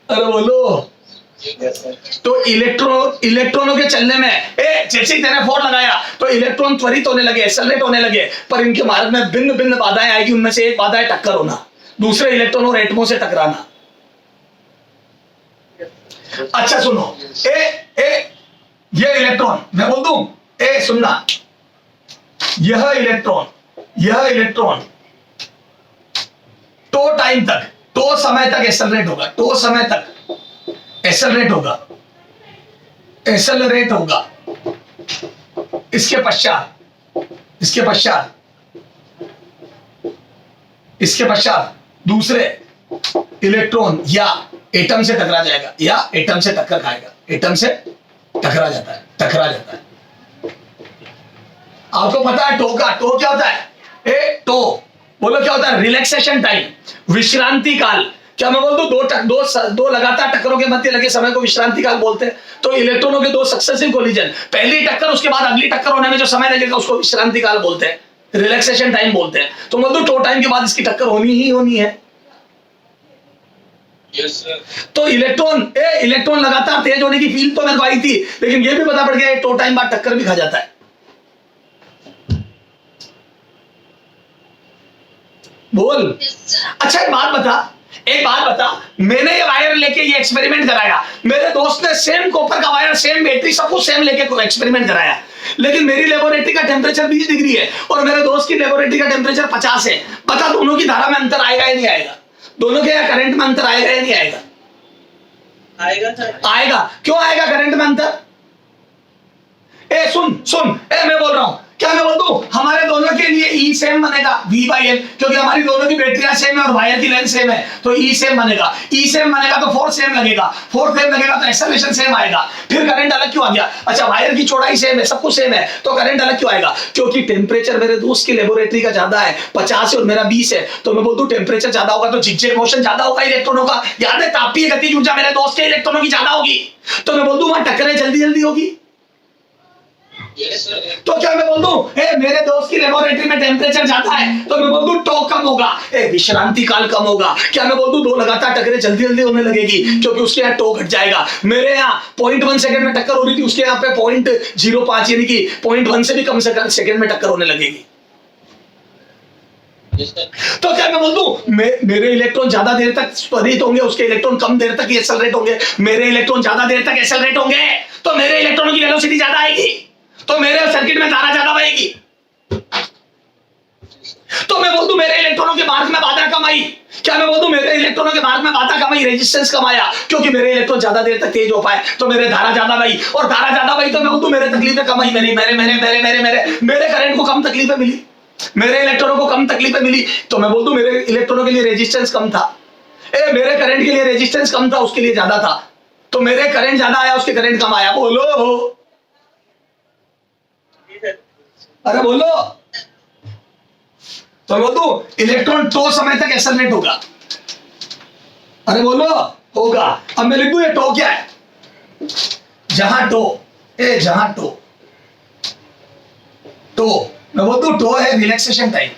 अरे बोलो। तो इलेक्ट्रॉनों के चलने में जैसे ही तेने फोर्स लगाया तो इलेक्ट्रॉन त्वरित होने लगे, एक्सेलरेट होने लगे, पर इनके मार्ग में भिन्न भिन्न बाधाएं आएगी, उनमें से एक बाधा है टक्कर होना, दूसरे इलेक्ट्रॉन और एटमों से टकराना। अच्छा सुनो, ये इलेक्ट्रॉन मैं बोल दूं सुनना, यह इलेक्ट्रॉन तो टाइम तक, तो समय तक एक्सेलरेट होगा, तो समय तक एक्सेलरेट होगा, इसके पश्चात दूसरे इलेक्ट्रॉन या एटम से टकरा जाएगा, या एटम से टक्कर खाएगा, एटम से टकरा जाता है। आपको पता है टो क्या होता है, टो बोलो क्या होता है, रिलैक्सेशन टाइम, विश्रांति काल। क्या मैं बोल दूं दो लगातार टक्करों के मध्य लगे समय को विश्रांति काल बोलते हैं, तो इलेक्ट्रॉनों के दो सक्सेसिव कोलिजन, पहली टक्कर उसके बाद अगली टक्कर होने में जो समय लगेगा उसको विश्रांति काल बोलते हैं, रिलैक्सेशन टाइम बोलते हैं। तो बोल दो टो टाइम के बाद इसकी टक्कर होनी ही होनी है, यस सर। तो इलेक्ट्रॉन लगातार तेज होने की फील तो मेरे को आई थी, लेकिन ये भी पता पड़ गया टो टाइम बाद टक्कर भी खा जाता है। बोल। Yes, sir. अच्छा एक बात बता, मैंने ये वायर लेके ये एक्सपेरिमेंट कराया, मेरे दोस्त ने सेम कॉपर का वायर, सेम बैटरी, सब कुछ सेम लेके एक्सपेरिमेंट कराया, लेकिन मेरी लेबोरेटरी का टेम्परेचर 20 डिग्री है और मेरे दोस्त की लेबोरेटरी का टेम्परेचर 50 है। बता दोनों की धारा में अंतर आएगा या नहीं आएगा? दोनों के करंट में अंतर आएगा या नहीं आएगा? आएगा सर। आएगा। क्यों आएगा करंट में अंतर? सुन, मैं बोल रहा हूं, क्या मैं बोल दूं? हमारे दोनों के लिए E सेम बनेगा V/L, क्योंकि हमारी दोनों की बैटरियां सेम है और वायर की लेंथ सेम है, तो E सेम बनेगा। E सेम बनेगा तो फोर्स सेम लगेगा, फोर्स सेम लगेगा तो एक्सेलरेशन सेम आएगा। फिर करंट अलग क्यों आ गया? अच्छा, वायर की चौड़ाई सेम है, सब कुछ सेम है, तो करंट अलग क्यों आएगा? क्योंकि टेम्परेचर मेरे दोस्त की लेबोरेटरी का ज्यादा है, 50 है और मेरा 20 है, तो मैं बोलता हूं टेम्परेचर ज्यादा होगा तो जिगजैग मोशन ज्यादा होगा इलेक्ट्रॉनों का। याद है, तापीय गतिज ऊर्जा मेरे दोस्त के इलेक्ट्रॉनों की ज्यादा होगी, तो मैं बोल दूं वहां टक्करें जल्दी होगी। Yes sir. तो क्या मैं बोल दूं मेरे दोस्त की लेबोरेटरी में टेम्परेचर ज्यादा है, तो मैं बोल दूं टो कम होगा, विश्रांति काल कम होगा। क्या मैं बोल दूं दो लगातार टक्करें जल्दी होने लगेगी, क्योंकि उसके यहाँ टो घट जाएगा। मेरे यहाँ 0.1 सेकंड में टक्कर हो रही थी, उसके यहाँ पे 0.05 यानी कि 0.1 से भी कम सेकंड में टक्कर होने लगेगी। Yes sir. तो क्या मैं बोल दूं मेरे इलेक्ट्रॉन ज्यादा देर तक त्वरित होंगे, उसके इलेक्ट्रॉन कम देर तक एक्सेलरेट होंगे। मेरे इलेक्ट्रॉन ज्यादा देर तक एक्सेलरेट होंगे तो मेरे इलेक्ट्रॉनों की वेलोसिटी ज्यादा आएगी, तो मेरे सर्किट में धारा ज्यादा बहेगी। तो मैं बोल दूं मेरे इलेक्ट्रॉनों के मार्ग में बाधा कम आई। क्या मैं बोल दूं मेरे इलेक्ट्रॉनों के मार्ग में बाधा कम आई, रेजिस्टेंस कम आया, क्योंकि मेरे इलेक्ट्रॉन ज्यादा देर तक तेज हो पाए, तो मेरे धारा ज्यादा बही, और धारा ज्यादा बही तो मैं बोल दूं मेरे तकलीफें कम आई, मेरे करंट को कम तकलीफें मिली, मेरे इलेक्ट्रॉनों को कम तकलीफें मिली, तो मैं बोल दूं मेरे इलेक्ट्रॉनों के लिए रेजिस्टेंस कम था। मेरे करंट के लिए रेजिस्टेंस कम था, उसके लिए ज्यादा था, तो मेरे करंट ज्यादा आया, उसके करंट कम आया। बोलो, अरे बोलो। तो बोल दो इलेक्ट्रॉन टो समय तक एक्सेलरेट होगा। अरे बोलो, होगा। अब मैं लिख दूं ये टो क्या है? जहां टो मैं बोल दूं टो है रिलैक्सेशन टाइम,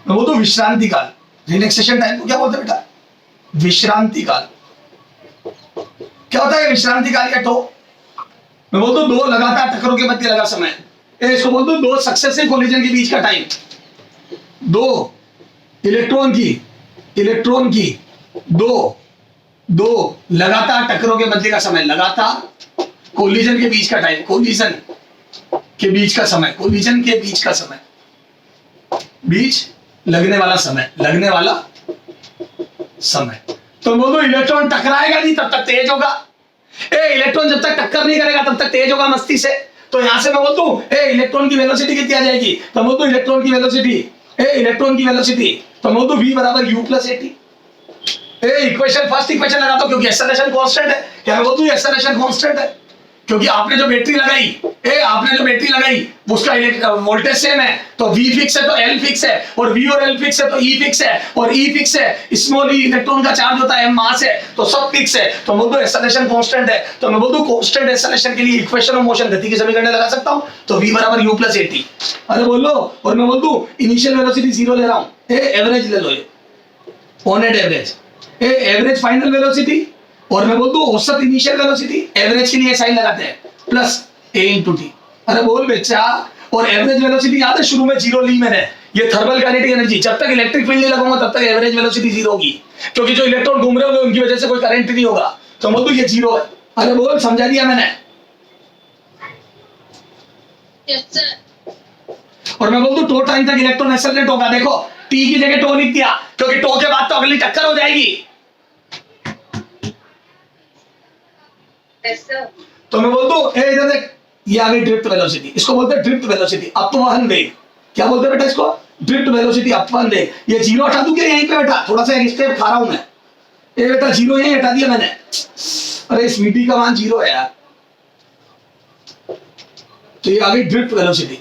मैं बोल दूं विश्रांति काल। रिलैक्सेशन टाइम को क्या बोलते हैं बेटा? विश्रांति काल। क्या होता है विश्रांति काल या टो? मैं बोल दूं दो लगातार टक्करों के मध्य लगा समय, इसको बोल दूं दो सक्सेसिव कोलिजन के बीच का टाइम, दो इलेक्ट्रॉन की दो लगातार टक्करों के मध्य का समय, लगातार कोलिजन के बीच का टाइम, कोलिजन के बीच का समय, बीच लगने वाला समय। तो बोलो इलेक्ट्रॉन टकराएगा नहीं तब तक तेज होगा। इलेक्ट्रॉन जब तक टक्कर नहीं करेगा तब तक तेज होगा मस्ती से। तो यहां से मैं बोल दूं इलेक्ट्रॉन की वेलोसिटी कितनी आ जाएगी? तो बोल दूं इलेक्ट्रॉन की वेलोसिटी तो बोल दूं v बराबर u plus at। First equation लगा दो, क्योंकि एक्सेलरेशन कांस्टेंट है। क्या मैं बोल दूं एक्सेलरेशन कांस्टेंट है? क्योंकि आपने जो बैटरी लगाई उसका वोल्टेज सेम है, तो V फिक्स है तो L फिक्स है, और V और L फिक्स है तो E फिक्स है, और E फिक्स है, स्मॉल e इलेक्ट्रॉन का चार्ज होता है, M मास है, तो सब फिक्स है। तो मैं बोल दूं एक्सेलरेशन कांस्टेंट है, तो मैं बोल दूं कांस्टेंट एक्सेलरेशन के लिए इक्वेशन ऑफ मोशन गति की समीकरण लगा सकता हूं, तो V बराबर u प्लस at। अरे बोलो, और मैं बोल दूं इनिशियल वेलोसिटी 0 ले रहा हूं, एवरेज ले लो, ये on at average final velocity, और मैं बोल दूं औसत इनिशियल वेलोसिटी, एवरेज के लिए साइन लगाते हैं प्लस a इंटू टी। अरे बोल बच्चा, और एवरेज वेलोसिटी याद है शुरू में 0 ली मैंने, ये थर्मल काइनेटिक एनर्जी। जब तक इलेक्ट्रिक फील्ड नहीं लगाऊंगा तब तक एवरेज वेलोसिटी 0 होगी, क्योंकि जो इलेक्ट्रॉन घूम रहे होंगे उनकी वजह से कोई करंट नहीं होगा, तो बोल दूं ये 0 है। अरे बोल, समझा दिया मैंने? Yes, sir. और मैं बोल दूं टो टाइम तक इलेक्ट्रॉन एक्सेलरेट होगा। देखो टी की जगह टो लिख दिया, क्योंकि टो के बाद तो अगली टक्कर हो जाएगी। Yes, sir. तो मैं बोल दूं इधर देख, ये आ गई ड्रिफ्ट वेलोसिटी, इसको बोलते हैं ड्रिफ्ट वेलोसिटी, अपवहन वेग। क्या बोलते हैं बेटा इसको? ड्रिफ्ट वेलोसिटी, अपवहन वेग। ये 0 हटा दूं क्या यहीं पे बेटा? थोड़ा सा एक स्टेप खा रहा हूं मैं। ये बेटा 0 यहीं हटा दिया मैंने। अरे इस वीटी का मान 0 है यार। तो ये आ गई ड्रिफ्ट वेलोसिटी।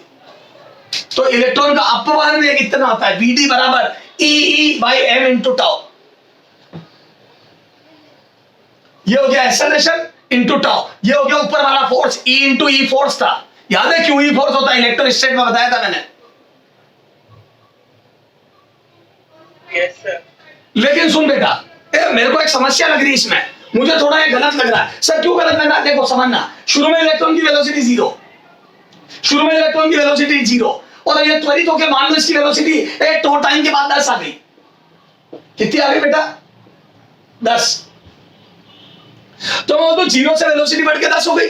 तो इलेक्ट्रॉन का अपवहन वेग इतना होता है, वीडी बराबर E by m into tau. ये हो गया एक्सेलरेशन इंटू टाउ, ये हो गया ऊपर वाला फोर्स, E इंटू ई फोर्स था, याद है क्यू ई फोर्स होता है इलेक्ट्रोस्टैट में, बताया था मैंने। Yes sir. लेकिन सुन बेटा, मेरे को एक समस्या लग रही है इसमें, मुझे थोड़ा ये गलत लग रहा है। सर क्यों गलत लग रहा है? देखो समझना, शुरू में इलेक्ट्रॉन की वेलोसिटी जीरो, शुरू में इलेक्ट्रॉन की वेलोसिटी जीरो, और ये त्वरित होकर मान लो इसकी वेलोसिटी एक टो टाइम के बाद 10 आ गई। कितनी आ गई बेटा? 10। तो वो तो जीरो से वेलोसिटी बढ़ के 10 हो गई।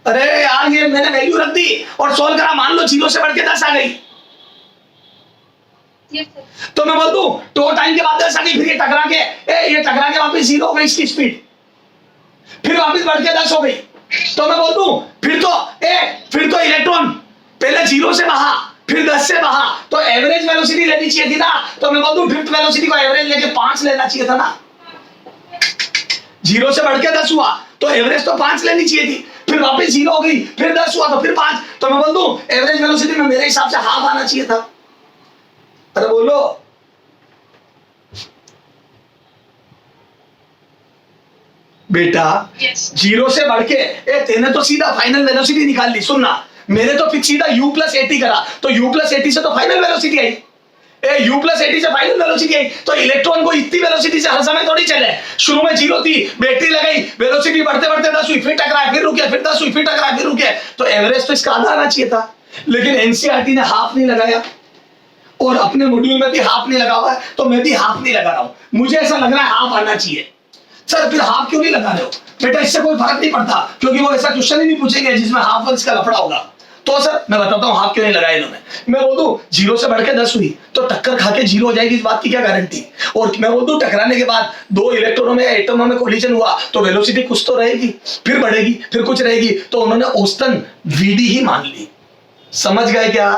अरे यार ये मैंने वैल्यू रख दी और सोल्व करा, मान लो जीरो से बढ़ के 10 आ गई। Yes, sir. तो मैं बोल दूं टो टाइम के बाद 10 आ गई, फिर ये टकरा के वापस जीरो हो गई इसकी स्पीड, फिर वापस बढ़ के 10 हो गई। तो मैं बोल दूं फिर तो इलेक्ट्रॉन पहले जीरो से बहा, फिर 10 से बहा, तो एवरेज वेलोसिटी लेनी चाहिए थी ना। तो मैं बोल दूं ड्रिफ्ट वेलोसिटी को एवरेज लेके 5 लेना चाहिए था ना। जीरो से बढ़ के 10 हुआ तो एवरेज तो 5 लेनी चाहिए थी, फिर वापस जीरो हो गई, फिर 10 हुआ तो फिर 5। तो मैं बोल दूं एवरेज वेलोसिटी में मेरे हिसाब से हाफ आना चाहिए था। अरे बोलो, बेटा Yes. जीरो से बढ़ के तेने तो सीधा फाइनल वेलोसिटी निकाल ली। सुनना, मेरे तो फिर सीधा u प्लस 80 करा, तो u प्लस 80 से तो फाइनल वेलोसिटी आई। u प्लस 80 से फाइनल वेलोसिटी आई, तो इलेक्ट्रॉन को इतनी वेलोसिटी से हर समय थोड़ी चले। शुरू में जीरो थी, बैटरी लगाई, वेलोसिटी बढ़ते बढ़ते 10 हुई, फिर टकराए, फिर रुके, फिर 10 हुई, फिर टकराए, फिर रुके, तो एवरेज तो इसका आधा आना चाहिए था। लेकिन एनसीईआरटी ने हाफ नहीं लगाया, और अपने मॉड्यूल में भी हाफ नहीं लगा हुआ है, तो मैं भी हाफ नहीं लगा रहा हूं। मुझे ऐसा लग रहा है हाफ आना चाहिए। सर फिर हाफ क्यों नहीं लगा रहे हो? बेटा इससे कोई फर्क नहीं पड़ता, क्योंकि वो ऐसा क्वेश्चन ही नहीं पूछेंगे जिसमें हाफ और इसका लफड़ा होगा। तो सर मैं बताता हूँ हाफ क्यों नहीं लगाया इन्होंने। मैं बोल दूं जीरो से बढ़ के 10 हुई तो टक्कर खा के जीरो हो जाएगी, इस बात की क्या गारंटी? और मैं बोल दूं टकराने के बाद दो इलेक्ट्रॉनों में एटमों में कोलिजन हुआ तो वेलोसिटी कुछ तो रहेगी, फिर बढ़ेगी, फिर कुछ रहेगी, तो उन्होंने औसतन वीडी ही मान ली। समझ गए क्या?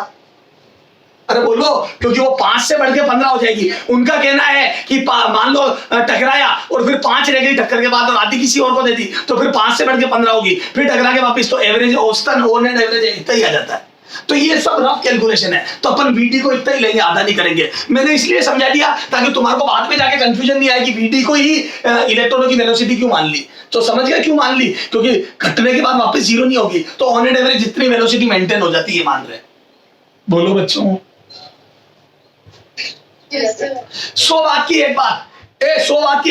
अरे बोलो, क्योंकि वो 5 से बढ़ के 15 हो जाएगी। उनका कहना है कि मान लो टकराया और फिर 5 रह गई टक्कर के बाद और आधी किसी और को दे दी, तो फिर 5 से बढ़ के 15 होगी, फिर टकरा के वापस, तो एवरेज औसतन ओवरनेट एवरेज इतना ही आ जाता है। तो ये सब रफ कैलकुलेशन है, तो अपन वीडी को इतना ही लेंगे, आधा नहीं करेंगे। मैंने इसलिए समझा दिया ताकि तुम्हारे को बाद में जाके कंफ्यूजन नहीं आए कि वीडी को ही इलेक्ट्रॉनों की वेलोसिटी क्यों मान ली। तो समझ गया क्यों मान ली? क्योंकि घटने के बाद वापस जीरो नहीं होगी, तो ऑन एंड एवरेज जितनी वेलोसिटी मेंटेन हो जाती है, मान रहे। बोलो बच्चों। Yes, sir. 100 वाट की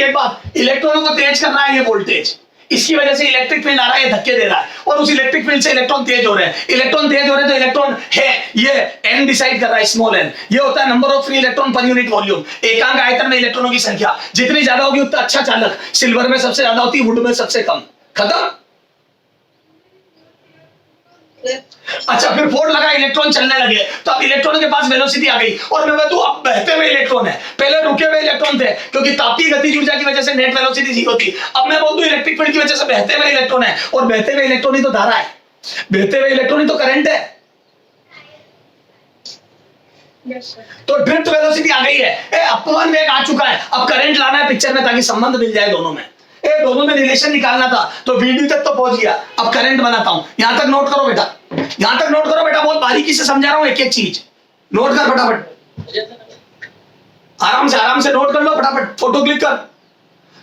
एक बात, इलेक्ट्रॉनों को तेज कर रहा है ये वोल्टेज, इसकी वजह से इलेक्ट्रिक फील्ड आ रहा है, ये धक्के दे रहा है, और उस इलेक्ट्रिक फील्ड से इलेक्ट्रॉन तेज हो रहे हैं। इलेक्ट्रॉन तेज हो रहे हैं तो इलेक्ट्रॉन है ये n डिसाइड कर रहा है, स्मॉल n। ये होता है नंबर ऑफ फ्री इलेक्ट्रॉन पर यूनिट वॉल्यूम, एकांक आयतन में इलेक्ट्रॉनों की संख्या। जितनी ज्यादा होगी उतना अच्छा चालक। सिल्वर में सबसे ज्यादा होती है, वुड में सबसे कम। खत्म। Yes. अच्छा, फिर फोर्स लगा, इलेक्ट्रॉन चलने लगे, तो अब इलेक्ट्रॉन के पास वेलोसिटी आ गई। और मैं बताऊं अब बहते हुए इलेक्ट्रॉन है, पहले रुके हुए इलेक्ट्रॉन थे, क्योंकि तापीय गतिज ऊर्जा की वजह से नेट वेलोसिटी जीरो थी। अब मैं बोल दूं इलेक्ट्रिक फील्ड की वजह से बहते हुए इलेक्ट्रॉन है, और बहते हुए इलेक्ट्रॉन ही तो धारा है, बहते हुए इलेक्ट्रॉन ही तो करंट है। Yes, sir. तो ड्रिफ्ट वेलोसिटी आ गई है, अपवन वेग आ चुका है। अब करंट लाना है पिक्चर में ताकि संबंध मिल जाए दोनों में। दोनों में रिलेशन निकालना था, तो वीडी तक तो पहुंच गया। अब करंट बनाता हूं, यहां तक नोट करो बेटा, यहां तक नोट करो बेटा, बहुत बारीकी से समझा रहा हूं, एक एक चीज नोट कर फटाफट, आराम से नोट कर लो फटाफट, फोटो क्लिक कर।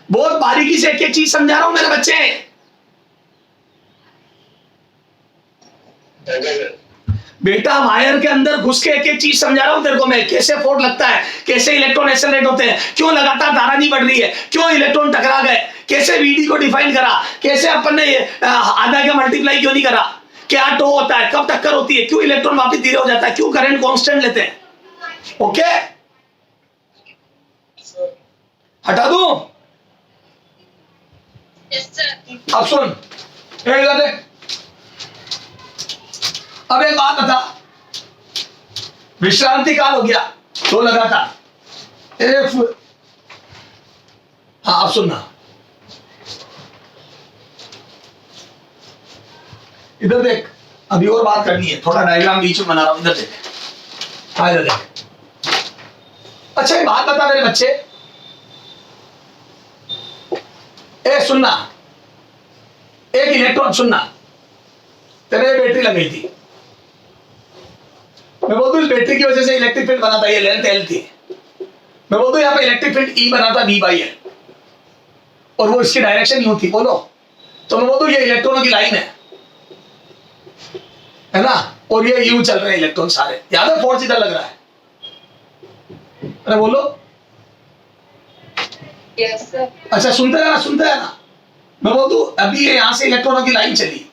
बहुत बारीकी से एक एक चीज समझा रहा हूं मेरे बच्चे। बेटा वायर के अंदर घुस के एक एक चीज समझा रहा हूं तेरे को मैं, कैसे फोर्स लगता है, कैसे इलेक्ट्रॉन एक्सेलरेट होते हैं, क्यों लगातार धारा नहीं बढ़ रही है, क्यों इलेक्ट्रॉन टकरा गए, कैसे वीडी को डिफाइन करा, कैसे अपन ने आधा का मल्टीप्लाई क्यों नहीं करा, क्या टो होता है, कब टक्कर होती है, क्यों इलेक्ट्रॉन वापस धीरे हो जाता है, क्यों करंट कांस्टेंट लेते हैं। ओके, हटा दूं? Yes, sir. अब सुन, इधर देख। अब एक बात बता, विश्रांति काल हो गया तो लगा था हाँ अब सुनना, इधर देख, अभी और बात करनी है, थोड़ा डायग्राम बीच में बना रहा हूं, इधर देख, हाँ इधर देख। अच्छा एक बात बता मेरे बच्चे, सुनना, एक इलेक्ट्रॉन, सुनना, तेरे बैटरी लग गई थी, मैं बोल दूं इस बैटरी की वजह से इलेक्ट्रिक फील्ड बना था, ये लेंथ L थी, मैं बोल दूं यहाँ पे इलेक्ट्रिक फील्ड E बना था V बाई L, और वो इसकी डायरेक्शन यूं थी। बोलो तो मैं बोल दूं ये इलेक्ट्रॉनों की लाइन है ना, और ये यूं चल रहे हैं इलेक्ट्रॉन सारे, याद है फोर्स इधर लग रहा है। अरे बोलो। Yes, sir. अच्छा सुनते हैं ना, सुनते हैं ना। मैं बोल दूं अभी ये यहां से इलेक्ट्रॉनों की लाइन चली,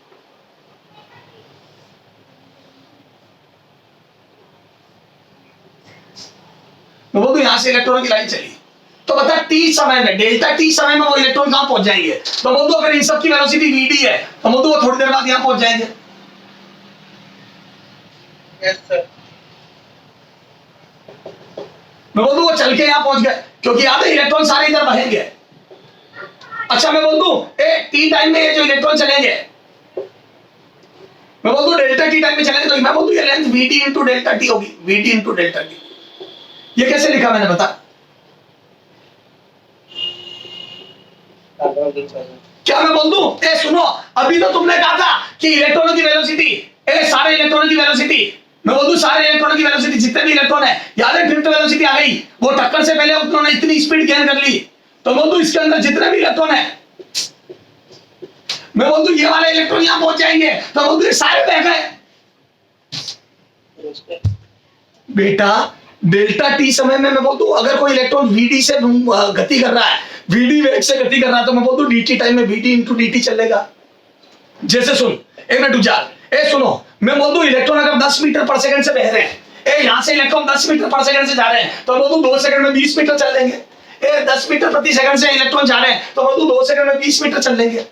मैं बोल दूं यहां से इलेक्ट्रॉनों की लाइन चली, तो बता टी समय में, डेल्टा टी समय में वो इलेक्ट्रॉन कहां पहुंच जाएंगे। तो बोल दूं अगर इन सब की वेलोसिटी वीडी है तो बोल दूं वो थोड़ी देर बाद यहां पहुंच जाएंगे। Yes, sir. मैं बोल दूं वो चल के यहां पहुंच गए, क्योंकि याद है इलेक्ट्रॉन सारे इधर बहेंगे। अच्छा मैं बोल दूं टी टाइम में ये जो इलेक्ट्रॉन चलेंगे, मैं बोल दूं डेल्टा टी टाइम में चलेंगे, तो मैं बोल दूं ये length V D into delta T होगी, वीडी इंटू डेल्टा टी। ये कैसे लिखा मैंने बता। क्या मैं बोल दूं सुनो, अभी तो तुमने कहा था कि इलेक्ट्रॉनों की वेलोसिटी, सारे इलेक्ट्रॉनों की वेलोसिटी, मैं बोल दूं सारे इलेक्ट्रॉनों की वेलोसिटी जितने भी इलेक्ट्रॉन है, याद है ड्रिफ्ट वेलोसिटी आ गई, वो टक्कर से पहले उन्होंने इतनी स्पीड गेन कर ली। तो बोल दूं इसके अंदर जितने भी इलेक्ट्रॉन है, मैं बोल दूं ये वाले इलेक्ट्रॉन यहां पहुंच जाएंगे, तो बोल दूं ये सारे बह गए। बेटा डेल्टा टी समय में मैं बोल दूं अगर कोई इलेक्ट्रॉन वीडी से गति कर रहा है, वीडी वेग से गति कर रहा है, तो मैं बोल दूं डीटी टाइम में वीडी इंटू डीटी चलेगा। जैसे सुन, एक मिनट रुक जा, सुनो, मैं बोल दूं इलेक्ट्रॉन अगर 10 मीटर पर सेकंड से बह रहे हैं, यहां से इलेक्ट्रॉन 10 मीटर पर सेकंड से जा रहे हैं, तो बोल दूं 2 सेकंड में 20 मीटर चल लेंगे। 10 मीटर प्रति सेकंड से इलेक्ट्रॉन जा रहे हैं, तो बोल दूं 2 सेकंड में 20 मीटर चल लेंगे।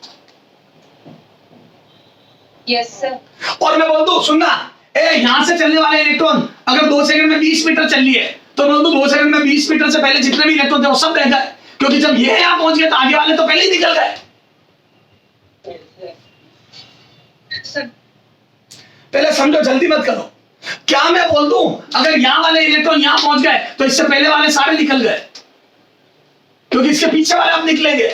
Yes, sir. और मैं बोल दूं सुनना, यहां से चलने वाले इलेक्ट्रॉन अगर 2 सेकंड में 20 मीटर चल लिए, तो बोल दूं 2 सेकंड में 20 मीटर से पहले जितने भी इलेक्ट्रॉन थे वो सब रह गए, क्योंकि जब ये यहां पहुंच गए तो आगे वाले तो पहले ही निकल गए। Yes, sir. पहले समझो, जल्दी मत करो। क्या मैं बोल दूं अगर यहां वाले इलेक्ट्रॉन यहां पहुंच गए तो इससे पहले वाले सारे निकल गए, क्योंकि इसके पीछे वाले अब निकलेंगे।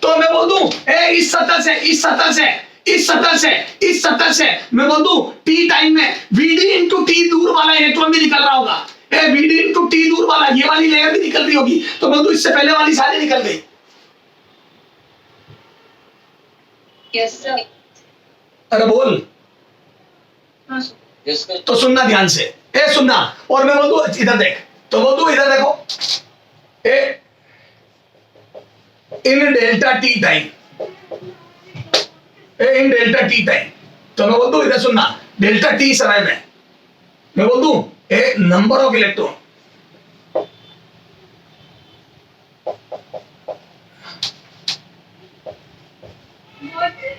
तो मैं बोल दूं इस सतह से इस सतह से इस सतह से इस सतह से मैं बोल दूं टी टाइम में वीडी इंटू टी दूर वाला इलेक्ट्रॉन भी निकल रहा होगा, वीडी इंटू टी दूर वाला ये वाली लेयर भी निकल रही होगी, तो बोल दूं इससे पहले वाली सारी निकल गई। Yes, sir. अरे बोल। हाँ, sir. Yes, sir. तो सुनना ध्यान से, सुनना, और मैं बोल दूं इधर देख, तो बोल दूं इधर देखो, इन डेल्टा टी टाइम, इन डेल्टा टी टाइम, तो मैं बोल दूं इधर सुनना, डेल्टा टी समय में मैं बोल दूं number of electron,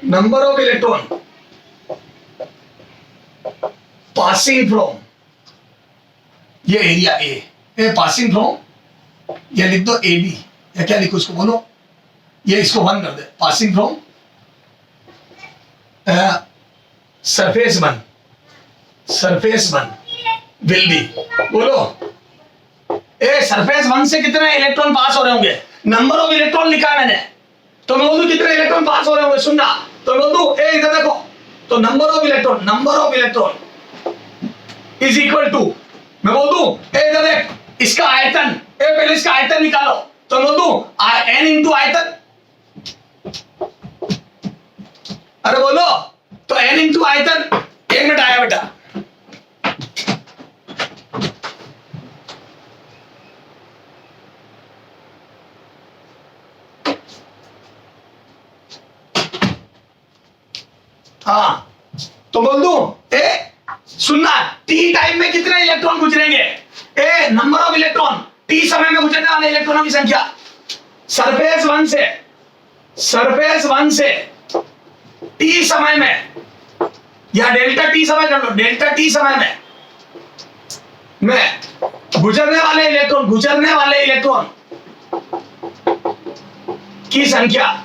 number of electron passing from, ये एरिया ए पासिंग फ्रॉम, ये लिख दो ए बी, या क्या लिखो उसको बोलो, ये इसको 1 कर दे, passing from surface 1, surface 1 will be, बोलो सरफेस 1 से कितने इलेक्ट्रॉन पास हो रहे होंगे, नंबर ऑफ इलेक्ट्रॉन लिखा है मैंने, तो मैं बोल दूं कितने इलेक्ट्रॉन पास हो रहे होंगे, सुनना, तो मैं बोल दूं इधर देखो, तो number of electron is equal to, मैं बोल दूं इधर देख, इसका आयतन, पहले इसका आयतन निकालो, तो बोल दूं n इंटू आयतन, अरे बोलो, तो n इंटू आयतन, 1 मिनट आया बेटा, हाँ, तो बोल दूं सुनना, टी टाइम में कितने इलेक्ट्रॉन गुजरेंगे, नंबर ऑफ इलेक्ट्रॉन, टी समय में गुजरने वाले इलेक्ट्रॉनों की संख्या, सरफेस 1 से टी समय में, या डेल्टा टी समय कर लो, डेल्टा टी समय में गुजरने वाले इलेक्ट्रॉन की संख्या,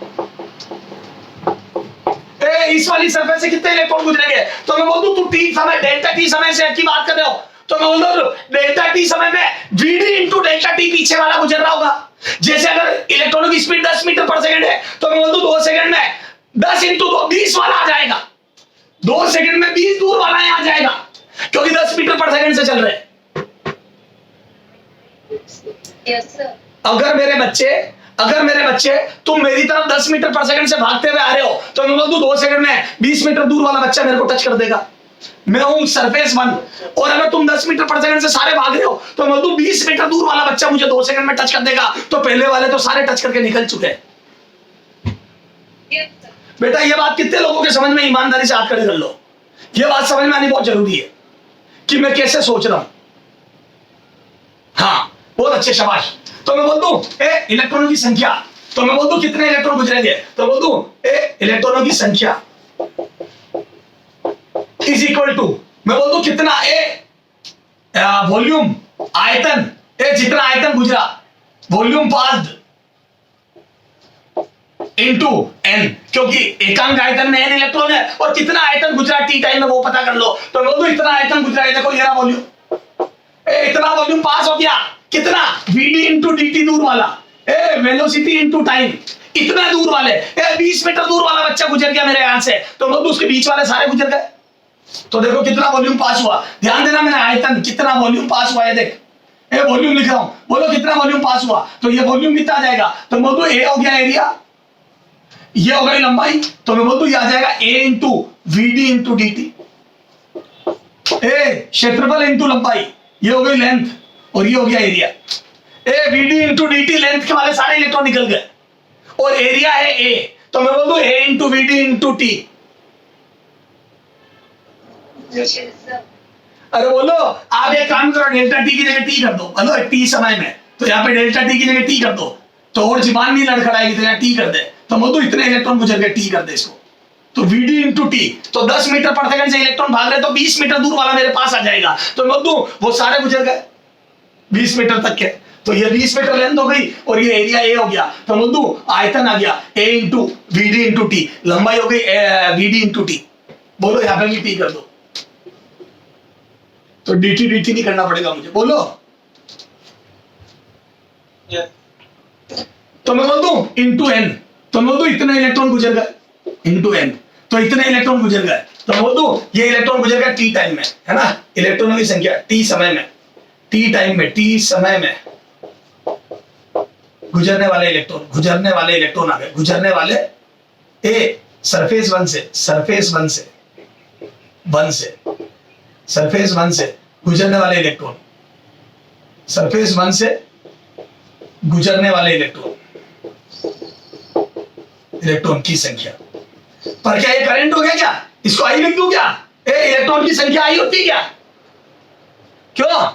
इस वाली सरफेस से कितने इलेक्ट्रॉन गुजरेंगे, तो मैं बोल दूं तू टी समय, डेल्टा टी समय से की बात कर रहे हो, तो मैं बोल दूं डेल्टा टी समय में वीडी इंटू डेल्टा टी पीछे वाला गुजर रहा होगा। जैसे अगर इलेक्ट्रॉनों की स्पीड 10 मीटर पर सेकंड है, तो मैं बोल दूं 2 सेकंड में 10 इंटू 2 20 वाला आ जाएगा, 2 सेकंड में 20 दूर वाला आ जाएगा, क्योंकि 10 मीटर पर सेकंड से चल रहे हैं। Yes, sir. अगर अगर मेरे बच्चे तुम मेरी तरफ 10 मीटर पर सेकंड से भागते हुए आ रहे हो तो मैं बोल दूं 2 सेकंड में 20 मीटर दूर वाला बच्चा मेरे को टच कर देगा। मैं हूं सरफेस 1, और अगर तुम 10 मीटर पर सेकंड से सारे भाग रहे हो तो मैं बोल दूं 20 मीटर दूर वाला बच्चा मुझे 2 सेकंड में टच कर देगा। तो पहले वाले तो सारे टच करके निकल चुके हैं। Yes, sir. बेटा ये बात कितने लोगों के समझ में, ईमानदारी से हाथ खड़े कर लो। ये बात समझ में आनी बहुत जरूरी है कि मैं कैसे सोच रहा हूं। हाँ बहुत अच्छे, शाबाश। तो मैं बोल दूं इलेक्ट्रॉनों की संख्या, तो मैं बोल दूं कितने इलेक्ट्रॉन गुजरेंगे, तो बोल दूं इलेक्ट्रॉनों की संख्या इज इक्वल टू, मैं बोल दूं कितना वॉल्यूम आयतन, जितना आयतन गुजरा, वॉल्यूम पास्ड इनटू एन, क्योंकि एकांक आयतन में एन इलेक्ट्रॉन है, और कितना आयतन गुजरा टी टाइम में वो पता कर लो। तो बोल दो इतना आयतन गुजरा, ये देखो ये रहा वॉल्यूम, इतना वॉल्यूम पास हो गया, कितना vd इंटू dt दूर वाला, वेलोसिटी इंटू टाइम, इतना दूर वाले 20 मीटर दूर वाला बच्चा गुजर गया मेरे यहां से, तो बोल दो उसके बीच वाले सारे गुजर गए। तो देखो कितना वॉल्यूम पास हुआ, ध्यान देना मैंने आयतन कितना वॉल्यूम पास हुआ है, देख वॉल्यूम लिख रहा हूं, बोलो कितना वॉल्यूम पास हुआ, तो ये वॉल्यूम कितना आ जाएगा, तो बोल दो ए हो गया एरिया, ये हो गई लंबाई, तो मैं बोल दूं ये आ जाएगा a into V D into D T, क्षेत्रफल इंटू लंबाई, ये हो गई लेंथ, और ये हो गया area. V D into D T, length के वाले सारे इलेक्ट्रॉन निकल गए, और एरिया है a, तो मैं बोल दूं a into V D into T. Yes, sir. अरे बोलो आप एक काम करो, डेल्टा टी की जगह टी कर दो, बोलो टी समय में, तो यहाँ पे डेल्टा टी की जगह टी कर दो, तो और जीवान नहीं लड़खड़ाएगी, तो यहाँ टी कर दे, तो बोल दो इतने इलेक्ट्रॉन गुजर गए, टी कर दे इसको, तो वीडी इंटू टी, तो 10 मीटर पर सेकंड से इलेक्ट्रॉन भाग रहे तो 20 मीटर दूर वाला मेरे पास आ जाएगा, तो बोल दूं वो सारे गुजर गए 20 मीटर तक के, तो ये 20 मीटर लेंथ हो गई, और ये एरिया ए हो गया, तो बोल दूं आयतन आ गया ए इंटू वीडी इंटू टी, लंबाई हो गई वीडी इंटू टी, बोलो यहाँ पे भी टी कर दो, तो dt dt नहीं करना पड़ेगा मुझे, बोलो। Yes. तो मैं बोल दूं इंटू एन, तो मैं बोल दूं इतने इलेक्ट्रॉन गुजर गए इंटू एन, तो इतने इलेक्ट्रॉन गुजर गए, तो मैं बोल दूं ये इलेक्ट्रॉन गुजर गया टी टाइम में, है ना, इलेक्ट्रॉनों की संख्या टी समय में, टी टाइम में, टी समय में गुजरने वाले इलेक्ट्रॉन आ गए, गुजरने वाले सरफेस वन से गुजरने वाले इलेक्ट्रॉन, सरफेस वन से गुजरने वाले इलेक्ट्रॉन की संख्या। पर क्या ये करंट हो गया क्या, इसको आई लिख दूं क्या, इलेक्ट्रॉन की संख्या आई होती है क्या, क्यों,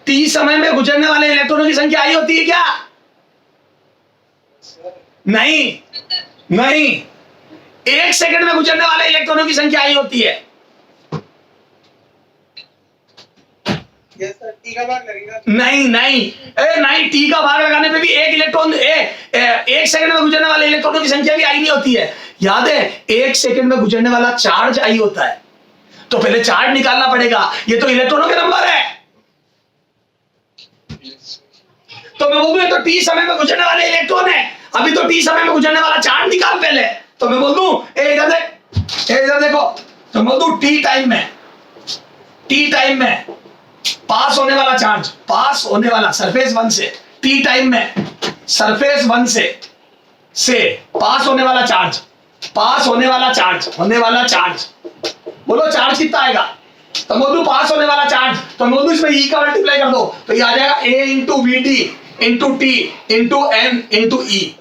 टी समय में गुजरने वाले इलेक्ट्रॉनों की संख्या आई होती है क्या, नहीं, 1 सेकंड में गुजरने वाले इलेक्ट्रॉनों की संख्या आई होती है। Yes, sir. टी का भाग लगेगा। नहीं, टी का भाग लगाने पे भी एक इलेक्ट्रॉन 1 सेकंड में गुजरने वाले इलेक्ट्रॉनों की संख्या भी आई नहीं होती है। याद है 1 सेकंड में गुजरने वाला चार्ज आई होता है, तो पहले चार्ज निकालना पड़ेगा, ये तो इलेक्ट्रॉनों के नंबर है, तो मैं बोल दूं ये तो टी समय में गुजरने वाले इलेक्ट्रॉन है, अभी तो टी समय में गुजरने वाला चार्ज निकाल पहले, तो मैं बोल दूं इधर देखो, तो बोल दूं टी टाइम में पास होने वाला चार्ज, पास होने वाला सरफेस वन से, टी टाइम में सरफेस वन से पास होने वाला चार्ज, बोलो चार्ज कितना आएगा, तो बोल दूं पास होने वाला चार्ज, तो बोल दूं इसमें ई का मल्टीप्लाई कर दो, तो ये आ जाएगा A into V D into T into N into E,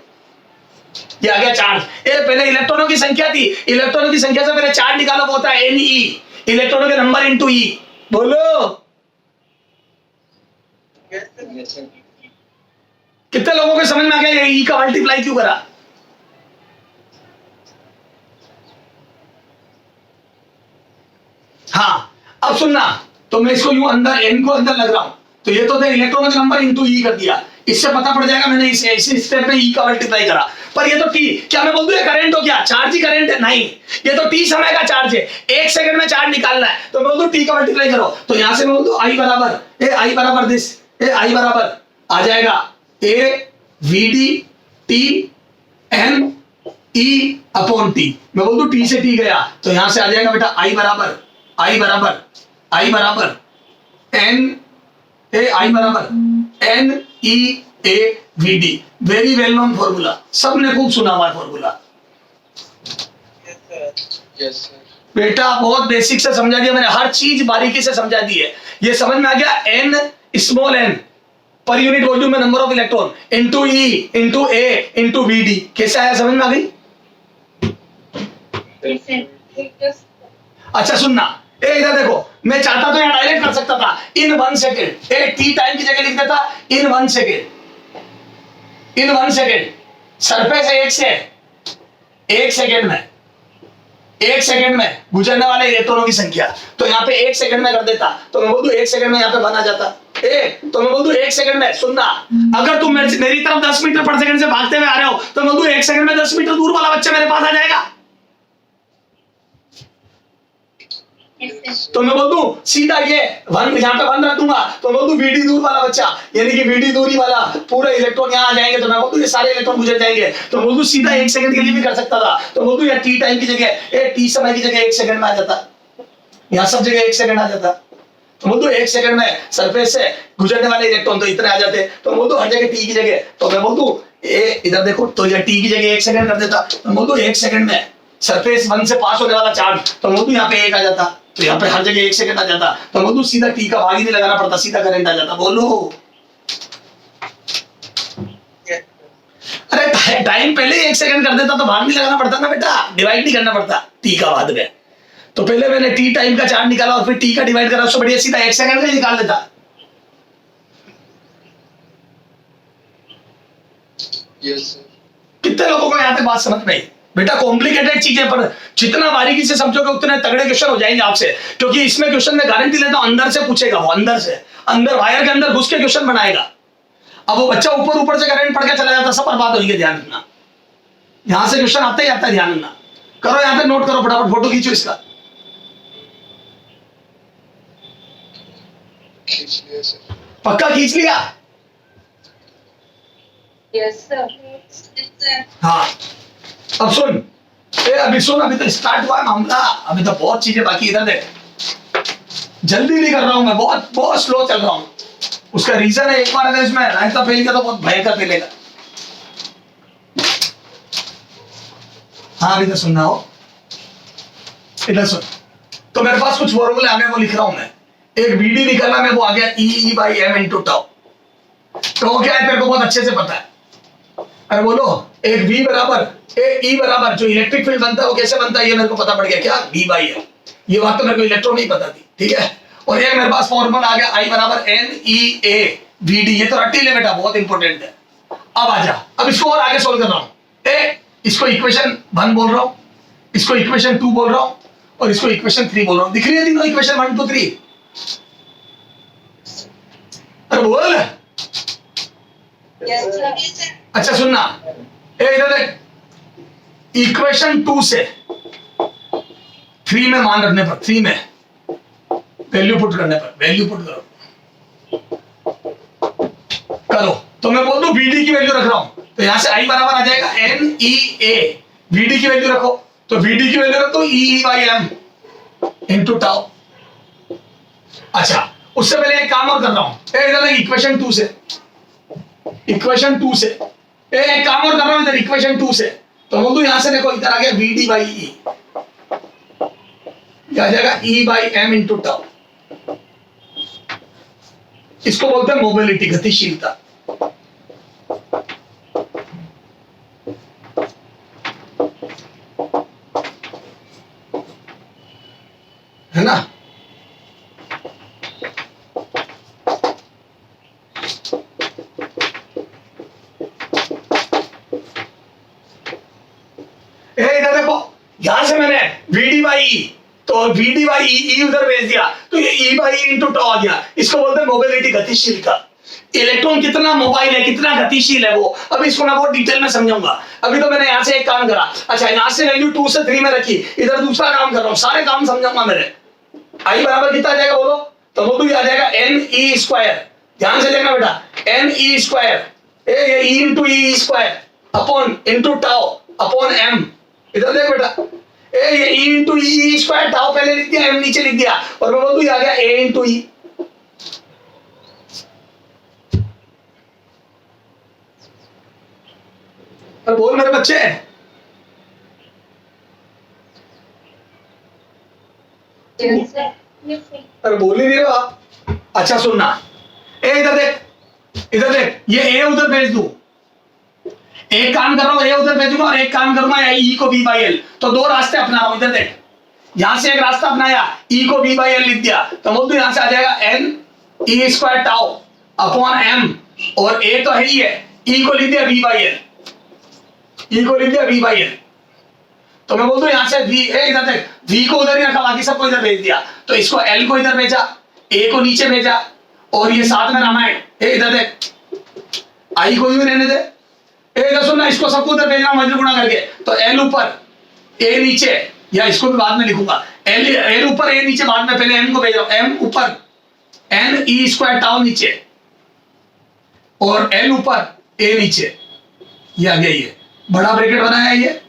ये आ गया चार्ज। पहले इलेक्ट्रॉनों की संख्या थी, इलेक्ट्रॉनों की संख्या से पहले चार्ज निकालो, होता है एन ई, इलेक्ट्रॉनों के नंबर इंटू ई, बोलो। Yes, sir. Yes, sir. कितने लोगों को समझ में आ गया ई का मल्टीप्लाई क्यों करा, हाँ अब सुनना, तो मैं इसको यूं अंदर एन को अंदर लग रहा हूं, तो ये तो इलेक्ट्रॉनों के नंबर इंटू ई कर दिया, इससे पता पड़ जाएगा मैंने इस स्टेप में ई का मल्टीप्लाई करा, पर ये तो टी, क्या मैं बोल दूं ये करंट हो गया, चार्ज ही करंट है, नहीं ये तो टी समय का चार्ज है, 1 सेकंड में चार्ज निकालना है, तो मैं बोल दूं टी का मल्टीप्लाई करो, तो यहां से मैं बोल दूं आई बराबर दिस, आई बराबर आ जाएगा A V D T N E upon T, मैं बोल दूं टी से टी गया, तो यहां से आ जाएगा बेटा आई बराबर N EAVD, very well known formula, सबने खूब सुना हुआ formula. Yes, sir. Yes, sir. बेटा बहुत बेसिक से समझा दिया मैंने, हर चीज बारीकी से समझा दी है। ये समझ में आ गया, n स्मॉल n पर यूनिट वॉल्यूम में number of electron into E into A into VD, कैसे आया समझ में आ गई? Yes, sir. Yes, sir. अच्छा सुनना, ए इधर देखो, मैं चाहता तो यहाँ डायरेक्ट कर सकता था इन 1 सेकेंड, ए टी टाइम की जगह लिख देता इन 1 सेकेंड, इन 1 सेकेंड सरफेस है 1 से 1 सेकेंड में, 1 सेकेंड में गुजरने वाले इलेक्ट्रॉनों की संख्या, तो यहाँ पे 1 सेकेंड में कर देता, तो मैं बोल दूं 1 सेकेंड में यहाँ पे बना जाता। तो मैं बोल दूं 1 सेकेंड में, सुनना, अगर तुम मेरी तरफ 10 मीटर पर सेकंड से भागते हुए आ रहे हो, तो मैं बोल दूं 1 सेकेंड में 10 मीटर दूर वाला बच्चा मेरे पास आ जाएगा। Yes, sir. तो मैं बोल दूं सीधा ये 1 यहाँ पे 1 रख दूंगा, तो मैं बोल दूं VD दूर वाला बच्चा, यानी कि VD दूरी वाला पूरे इलेक्ट्रॉन यहाँ आ जाएंगे, तो मैं बोल दूं ये सारे इलेक्ट्रॉन गुजर जाएंगे, तो मैं बोल दूं सीधा 1 सेकंड के लिए भी कर सकता था, तो बोल दूं या टी टाइम की जगह टी समय की जगह 1 सेकंड में आ जाता, यहाँ सब जगह 1 सेकंड आ जाता, तो बोल दूं 1 सेकंड में सरफेस से गुजरने वाले इलेक्ट्रॉन तो इतने आ जाते, तो बोल दूं हर जगह टी की जगह, तो मैं बोल दूं इधर देखो, तो ये टी की जगह 1 सेकंड कर देता, तो बोल दूं 1 सेकंड में सरफेस 1 से पास होने वाला चार्ज, तो बोल दूं यहाँ पे 1 आ जाता, तो यहाँ पे हर जगह 1 सेकंड आ जाता, तो बोल दूं सीधा टी का भाग ही नहीं लगाना पड़ता, सीधा करंट आ जाता। बोलो Yes, sir. अरे टाइम पहले ही 1 सेकंड कर देता तो भाग नहीं लगाना पड़ता ना बेटा, डिवाइड नहीं करना पड़ता टी का बाद में, तो पहले मैंने टी टाइम का चार्ट निकाला और फिर टी का डिवाइड करा, उससे बढ़िया सीधा 1 सेकंड का ही निकाल लेता। Yes, sir. कितने लोगों को यहाँ पे बात समझ में आई? बेटा कॉम्प्लिकेटेड चीजें, पर जितना बारीकी से समझोगे उतने तगड़े क्वेश्चन हो जाएंगे आपसे, क्योंकि इसमें क्वेश्चन में गारंटी लेता हूं अंदर से पूछेगा, वो अंदर से, अंदर वायर के अंदर घुस के क्वेश्चन बनाएगा। अब वो बच्चा ऊपर ऊपर से करंट पढ़ के चला जाता, सब बर्बाद होगी, ध्यान रखना। यहां से क्वेश्चन आता ही आता है, ध्यान रखना। करो यहाँ पे नोट करो, फटाफट फोटो खींचो इसका। खींच लिया, sir. पक्का खींच लिया? Yes, sir. Yes, sir. हाँ, अब सुन, अभी सुन, अभी तो स्टार्ट हुआ है मामला, अभी तो बहुत चीजें बाकी। इधर देख, जल्दी नहीं कर रहा हूं मैं, बहुत बहुत स्लो चल रहा हूं। उसका रीजन है, एक बार अगर इसमें रायता फैल गया तो बहुत भयंकर फैलेगा। हाँ अभी तो सुनना हो, इधर सुन। तो मेरे पास कुछ फॉर्मूले आ गए, वो लिख रहा हूं मैं। एक VD निकालना में वो आ गया E/m इंटू टाउ। तो क्या है तेरे को बहुत अच्छे से पता है, अरे बोलो, एक V बराबर E बराबर जो इलेक्ट्रिक फील्ड बनता है वो कैसे बनता है, ये मेरे को पता पड़ गया, क्या V/m। ये बात तो मेरे को इलेक्ट्रॉन नहीं पता थी, ठीक है। और ये मेरे पास फॉर्मूला आ गया I बराबर NEAVD, ये तो रट्टी ले बेटा, बहुत इंपॉर्टेंट है। अब आजा, अब इसको और आगे सोल्व कर रहा हूँ। इसको इक्वेशन 1 बोल रहा हूँ, इसको इक्वेशन 2 बोल रहा हूँ, और इसको इक्वेशन 3 बोल रहा हूँ। दिख रही है तीनों इक्वेशन 1 2 3? अरे बोल। Yes, sir. अच्छा सुनना, इधर देख, इक्वेशन 2 से 3 में मान रखने पर, 3 में वैल्यू पुट करने पर, वैल्यू पुट करो, तो मैं बोल दूं VD की वैल्यू रख रहा हूं, तो यहां से I बराबर आ जाएगा NEA। VD की वैल्यू रखो, तो VD की वैल्यू रखो E/m इंटू टाउ। अच्छा, उससे पहले एक काम और कर रहा हूं, इधर देख, इक्वेशन 2 से, इक्वेशन 2 से एक काम और कर रहा हूं, इधर इक्वेशन 2 से, तो बोल दूं यहां से देखो, इधर आ गया VD/E, आ जाएगा E/m इंटू टाउ। इसको बोलते हैं मोबिलिटी, गतिशीलता। है ना? इधर देखो, यहां से मैंने VD/E, तो VD/E उधर भेज दिया, तो ये E/E इंटू टाउ आ गया। इसको बोलते हैं मोबिलिटी, गतिशीलता। इलेक्ट्रॉन कितना मोबाइल है, कितना गतिशील है वो, अभी इसको मैं बहुत डिटेल में समझाऊंगा। अभी तो मैंने यहाँ से एक काम करा, अच्छा यहाँ से वैल्यू 2 से 3 में रखी, इधर दूसरा काम कर रहा हूँ, सारे काम समझाऊंगा मेरे। I बराबर कितना आ जाएगा बोलो, तो वो भी आ जाएगा NE²। ध्यान से देखना बेटा, NE², ये E into E² upon into tau upon M। इधर देख बेटा, ये E इंटू E² टाउ पहले लिख दिया, M नीचे लिख दिया, और वो भी आ गया A इंटू E। अरे बोल मेरे बच्चे, Yes, sir. Yes, sir. अरे बोल ही नहीं रहे हो आप। अच्छा सुनना, ए इधर देख, इधर देख, ये ए उधर भेज दूं, एक काम कर रहा हूं, ए उधर भेजूंगा और एक काम करूंगा ई को बी बाई एल। तो दो रास्ते अपना रहा हूं। इधर देख, यहां से एक रास्ता अपनाया, ई को बी बाई एल लिख दिया, तो बोल दो यहां से आ जाएगा N E square tau upon M, और ए तो है ही है, ई को लिख दिया बी बाई एल, ई को लिख दिया बी बाई एल। तो मैं बोल दूं यहां से वी, इधर देख, वी को उधर ही रखा, बाकी सबको इधर भेज दिया, तो इसको एल को इधर भेजा, ए को नीचे भेजा, और ये साथ में रामायण, ए इधर देख, आई को यूं रहने दे, ए इधर सुनना, इसको सबको उधर भेजना मजबूर गुणा करके, तो एल ऊपर ए नीचे, या इसको भी बाद में लिखूंगा, एल ऊपर ए नीचे, बाद में पहले एम को भेज रहा हूं, एम ऊपर एन ई स्क्वायर टाउ नीचे, और एल ऊपर ए नीचे, ये आ गया, ये बड़ा ब्रैकेट बनाया, ये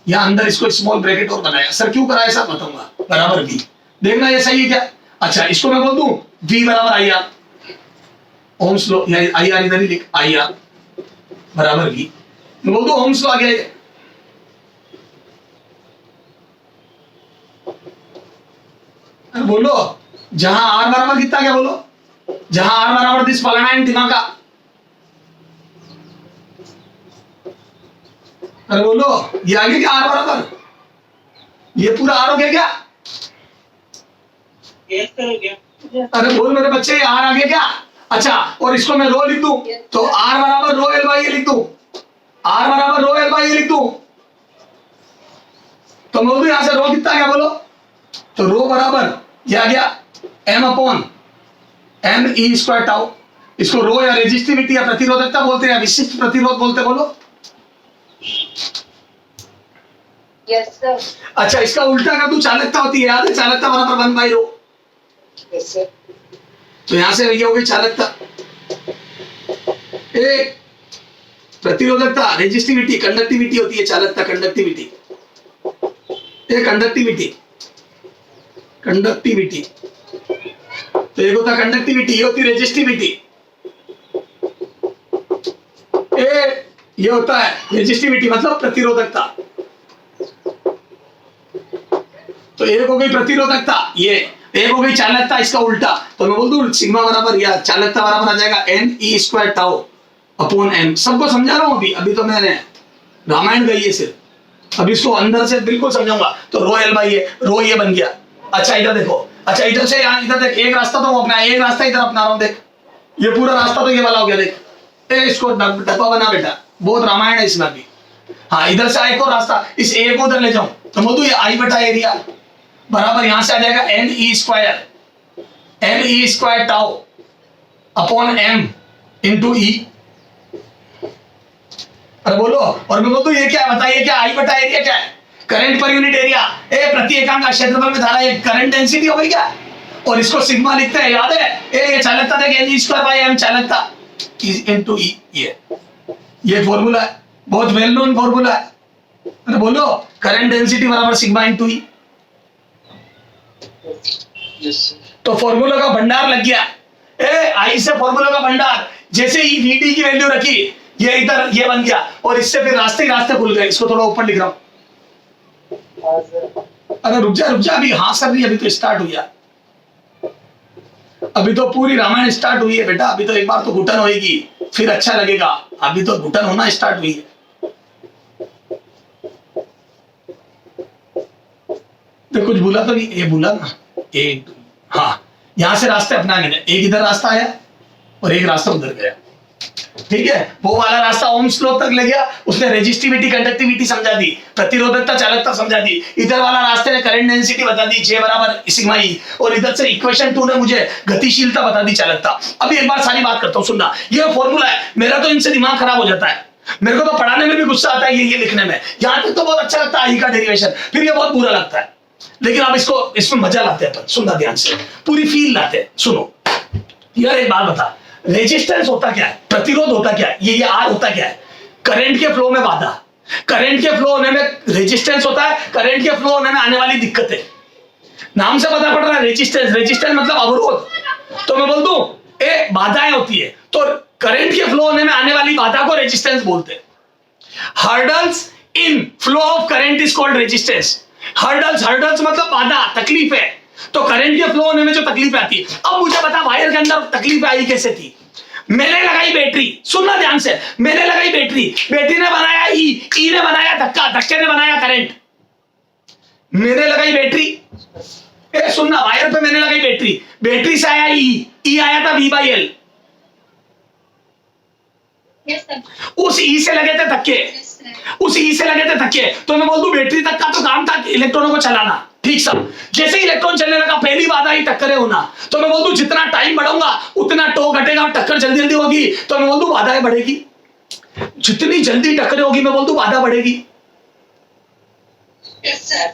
या अंदर इसको स्मॉल ब्रैकेट और बनाया। सर क्यों कराया ऐसा बताऊंगा, बराबर बी, देखना ये सही है क्या। अच्छा इसको मैं बोल दूं v बराबर आई आर, ओम्स लॉ, या आई आर इधर ही लिख, आई आर बराबर v, मैं बोल दूं ओम्स लॉ आ गया ये। अरे बोलो, जहां आर बराबर कितना क्या, बोलो, जहां आर बराबर दिस फलाना एंड दिमाग का, अरे बोलो, ये आगे क्या आर बराबर, ये पूरा आर हो गया क्या। Yes, sir, हो गया। अरे बोल मेरे बच्चे, आर आगे क्या। अच्छा और इसको मैं रो लिख दूं, तो आर बराबर रो एल बाई ए लिख दूं, आर बराबर रो एल बाई ए लिख दूं, तो मैं बोलूं यहां से रो कितना गया, बोलो, तो रो बराबर ये आ गया M upon N E square tau, इसको रो या रेजिस्टिविटी या प्रतिरोधकता बोलते हैं या विशिष्ट प्रतिरोध बोलते, बोलो। Yes, sir. अच्छा इसका उल्टा कर दूं, चालकता होती है, याद है, चालकता बराबर 1 बाई रो, Yes, sir. तो यहां से ये हो गई चालकता, एक प्रतिरोधकता रेजिस्टिविटी, कंडक्टिविटी होती है चालकता, कंडक्टिविटी, ये कंडक्टिविटी, कंडक्टिविटी, तो एक होता कंडक्टिविटी, ये होती रेजिस्टिविटी, ये होता है रेजिस्टिविटी मतलब प्रतिरोधकता, तो एक हो गई प्रतिरोधकता, ये एक हो गई चालकता, इसका उल्टा, तो मैं बोल दूं सिग्मा बराबर या चालकता बराबर आ जाएगा N E square tau upon M. सबको समझा रहा हूं अभी तो मैंने रामायण गई है सिर्फ, अभी इसको अंदर से बिल्कुल समझाऊंगा। तो रो एल बाई ए, रो ये बन गया। अच्छा इधर देखो, अच्छा इधर से यहाँ इधर देख, एक रास्ता तो अपना, एक रास्ता इधर अपना रहा हूं, देख ये पूरा रास्ता तो ये वाला हो गया, देख ए इसको डब्बा बना बेटा, बहुत रामायण है इसमें भी। हाँ इधर से एक और रास्ता, इस ए को उधर ले जाऊं, तो बोल दूं ये आई बटा एरिया बराबर यहां से आ जाएगा N E square tau upon M into E. अरे बोलो, और मैं बोलूं ये क्या है, बताइए क्या, आई बटा एरिया क्या है, करंट पर यूनिट एरिया, प्रति एकांक क्षेत्रफल में धारा, ये करंट डेंसिटी हो गई क्या, और इसको सिग्मा लिखते हैं, याद है, ये चालकता देख N E square by M चालकता इंटू ई, ये फॉर्मूला है, बहुत वेल नोन फॉर्मूला है। अरे बोलो, करंट डेंसिटी बराबर सिग्मा इंटू ई, Yes, sir. तो फॉर्मूला का भंडार लग गया, आई से फॉर्मूला का भंडार, जैसे ही वीटी की वैल्यू रखी ये इधर ये बन गया, और इससे फिर रास्ते ही रास्ते खुल गए। इसको थोड़ा ऊपर लिख रहा हूं, हाँ, sir. अरे रुक जा अभी, हाँ सर नहीं, अभी तो स्टार्ट हुई है, अभी तो पूरी रामायण स्टार्ट हुई है बेटा, अभी तो एक बार तो घुटन होगी फिर अच्छा लगेगा, अभी तो घुटन होना स्टार्ट हुई है। तो कुछ भूला तो नहीं, ये भूला ना, एक हाँ यहां से रास्ते अपना गए, एक इधर रास्ता आया और एक रास्ता उधर गया, ठीक है, वो वाला रास्ता ओम्स लॉ तक ले गया, उसने रेजिस्टिविटी कंडक्टिविटी समझा दी, प्रतिरोधकता चालकता समझा दी, इधर वाला रास्ते ने करंट डेंसिटी बता दी J बराबर सिग्मा ई, और इधर से इक्वेशन 2 ने मुझे गतिशीलता बता दी चालकता। अभी एक बार सारी बात करता हूं, सुनना, ये फॉर्मूला है, मेरा तो इनसे दिमाग खराब हो जाता है, मेरे को तो पढ़ाने में भी गुस्सा आता है ये लिखने में, यहां तक तो बहुत अच्छा लगता है आई का डेरिवेशन, फिर ये बहुत बुरा लगता है, लेकिन आप इसमें मजा लाते हैं, सुनना ध्यान से, पूरी फील लाते हैं। सुनो यार एक बात बता, रेजिस्टेंस होता क्या है, प्रतिरोध होता क्या है, ये आर होता क्या है, करंट के फ्लो में बाधा, करंट के फ्लो होने में रेजिस्टेंस होता है, करंट के फ्लो होने में आने वाली दिक्कतें, नाम से पता पड़ रहा है रेजिस्टेंस, रेजिस्टेंस मतलब अवरोध, तो मैं बोल दूं बाधाएं होती है, तो करंट के फ्लो होने में आने वाली बाधा को रेजिस्टेंस बोलते हैं, hurdles in flow of current is called resistance. Hurdles मतलब बाधा, तकलीफ है। तो करंट के फ्लो होने में जो तकलीफ आती है, अब मुझे बता वायर के अंदर तकलीफ आई कैसे थी? मैंने लगाई बैटरी, सुनना ध्यान से, मैंने लगाई बैटरी, बैटरी ने बनाया ई ने बनाया धक्का, धक्के ने बनाया करंट। मैंने लगाई बैटरी, सुनना, वायर पे मैंने लगाई बैटरी, बैटरी से आया ई आया था V/L। Yes, sir. उस ई से लगे थे धक्के, Yes, sir. उस ई से लगे थे धक्के। तो मैं बोल दूं बैटरी तक का तो काम था इलेक्ट्रॉनों को चलाना, ठीक सब। जैसे इलेक्ट्रॉन चलने लगा, पहली बाधा ही टक्करें होना। तो मैं बोल दूं जितना टाइम बढ़ाऊंगा उतना टो घटेगा, टक्कर जल्दी जल्दी होगी। तो मैं बोल दूं बाधाएं बढ़ेगी, जितनी जल्दी टक्करें होगी मैं बोल दूं बाधा बढ़ेगी। Yes, sir.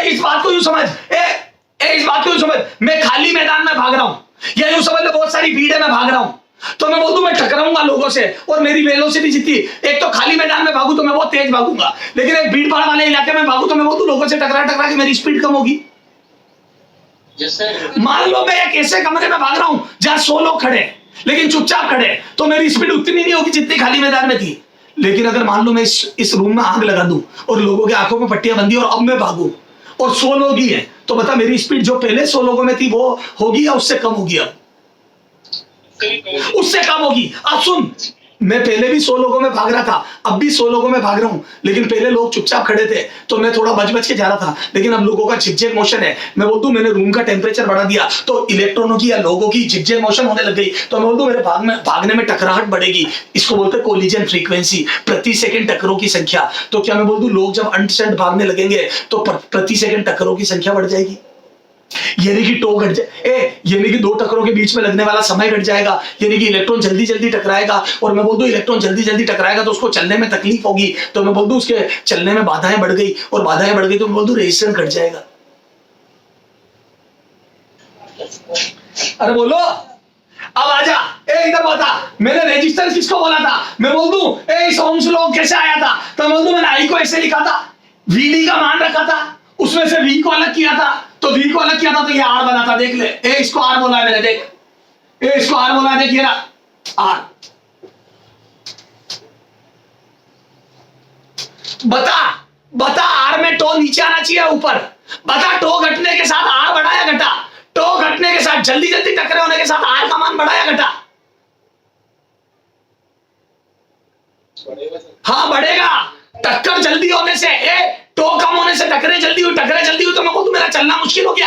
इस बात को यूं समझ, इस बात को यूं समझ, मैं खाली मैदान में भाग रहा हूं, या यूं समझ लो बहुत सारी भीड़ है, मैं भाग रहा हूं। तो मैं बोल दूं मैं टकराऊंगा लोगों से, और मेरी वेलोसिटी जितनी, एक तो खाली मैदान में भागू तो मैं बहुत तेज भागूंगा, लेकिन एक भीड़ भाड़ वाले इलाके में भागू तो मैं बोल दूं लोगों से टकरा के मेरी स्पीड कम होगी। Yes, sir. मान लो मैं एक ऐसे कमरे में भाग रहा हूं जहां 100 लोग खड़े, लेकिन चुपचाप खड़े, तो मेरी स्पीड उतनी नहीं होगी जितनी खाली मैदान में थी। लेकिन अगर मान लो मैं इस रूम में आग लगा दूं और लोगों की आंखों में पट्टियां बंधी और अब मैं भागूं और 100 लोग ही हैं, तो बता मेरी स्पीड जो पहले 100 लोगों में थी वो होगी या उससे कम होगी? अब उससे कम होगी। अब सुन, मैं पहले भी 100 लोगों में भाग रहा था, अब भी 100 लोगों में भाग रहा हूं, लेकिन पहले लोग चुपचाप खड़े थे तो मैं थोड़ा बच के जा रहा था, लेकिन अब लोगों का झिकझैक मोशन है। मैं बोल दूं मैंने रूम का टेम्परेचर बढ़ा दिया तो इलेक्ट्रॉनों की या लोगों की झिकझैक मोशन होने लग गई, तो मैं बोल दूं मेरे भागने में टकराहट बढ़ेगी। इसको बोलते हैं कोलिजन फ्रीक्वेंसी, प्रति सेकंड टक्करों की संख्या। तो क्या मैं बोल दूं लोग जब अंट भागने लगेंगे तो प्रति सेकंड टक्करों की संख्या बढ़ जाएगी, यानी कि टो घट जाए, यानी कि दो टक्करों के बीच में लगने वाला समय घट जाएगा, यानी कि इलेक्ट्रॉन जल्दी जल्दी टकराएगा। और मैं बोल दूं इलेक्ट्रॉन जल्दी जल्दी टकराएगा तो उसको चलने में तकलीफ होगी, तो मैं बोल दूं उसके चलने में बाधाएं बढ़ गई, और बाधाएं बढ़ गई तो मैं बोल दूं रेजिस्टेंस घट जाएगा। अरे बोलो, अब आजा, इधर बता, मैंने रेजिस्टेंस किसको बोला था? मैं बोल दूं इस ओम्स लॉ कैसे आया था? तो बोल दूं मैंने आई को ऐसे लिखा था, VD का मान रखा था, उसमें से V को अलग किया था, तो V को अलग किया था तो ये R बना था। देख ले, इसको R बोला है मैंने, देख, इसको R बोला है, देखिए ना R। बता R में टो नीचे आना चाहिए ऊपर? बता टो घटने के साथ R बढ़ा या घटा? टो घटने के साथ जल्दी जल्दी टकरे होने के साथ R का मान बढ़ा या घटा? हाँ बढ़ेगा। टक्कर जल्दी होने से, टो कम होने से टकरे जल्दी हुई तो मैं बोलूं मेरा चलना मुश्किल हो गया,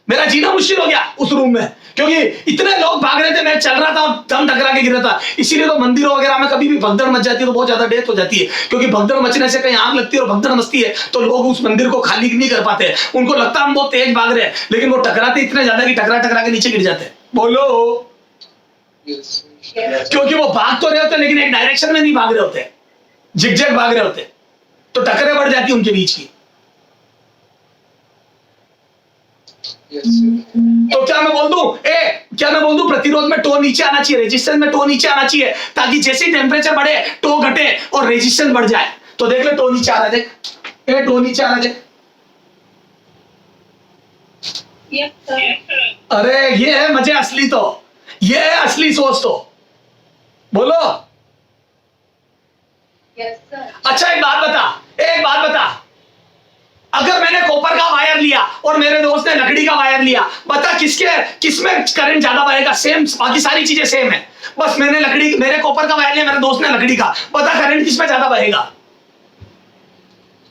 मेरा जीना मुश्किल हो गया उस रूम में, क्योंकि इतने लोग भाग रहे थे, मैं चल रहा था और दम टकरा के गिर रहा था। इसीलिए तो मंदिरों वगैरह में कभी भी भगदड़ मच जाती है तो बहुत ज्यादा डेथ हो जाती है, क्योंकि भगदड़ मचने से कहीं आग लगती है और भगदड़ मचती है तो लोग उस मंदिर को खाली नहीं कर पाते। उनको लगता है हम बहुत तेज भाग रहे हैं, लेकिन वो टकराते इतने ज्यादा कि टकरा के नीचे गिर जाते हैं। बोलो, Yes. क्योंकि वो भाग तो रहे होते लेकिन एक डायरेक्शन में नहीं भाग रहे होते, झिकझैक भाग रहे होते, तो टकरें बढ़ जाती उनके बीच की। Yes, sir. तो क्या मैं बोल दूं प्रतिरोध में टो नीचे आना चाहिए, रेजिस्टेंस में टो नीचे आना चाहिए, ताकि जैसे ही टेम्परेचर बढ़े टो घटे और रेजिस्टेंस बढ़ जाए। तो देख ले टो नीचे आ रहा है, देख, टो नीचे आ रहा है, देख। Yes, sir. अरे ये है मजे असली, तो ये है असली सोच। तो बोलो। Yes, sir. अच्छा एक बात बता, अगर मैंने कॉपर का वायर लिया और मेरे दोस्त ने लकड़ी का वायर लिया, बता किसमें करंट ज्यादा बहेगा? सेम, बाकी सारी चीजें सेम है, बस मेरे कॉपर का वायर लिया, मेरे दोस्त ने लकड़ी का, बता करंट किसमें ज्यादा बहेगा?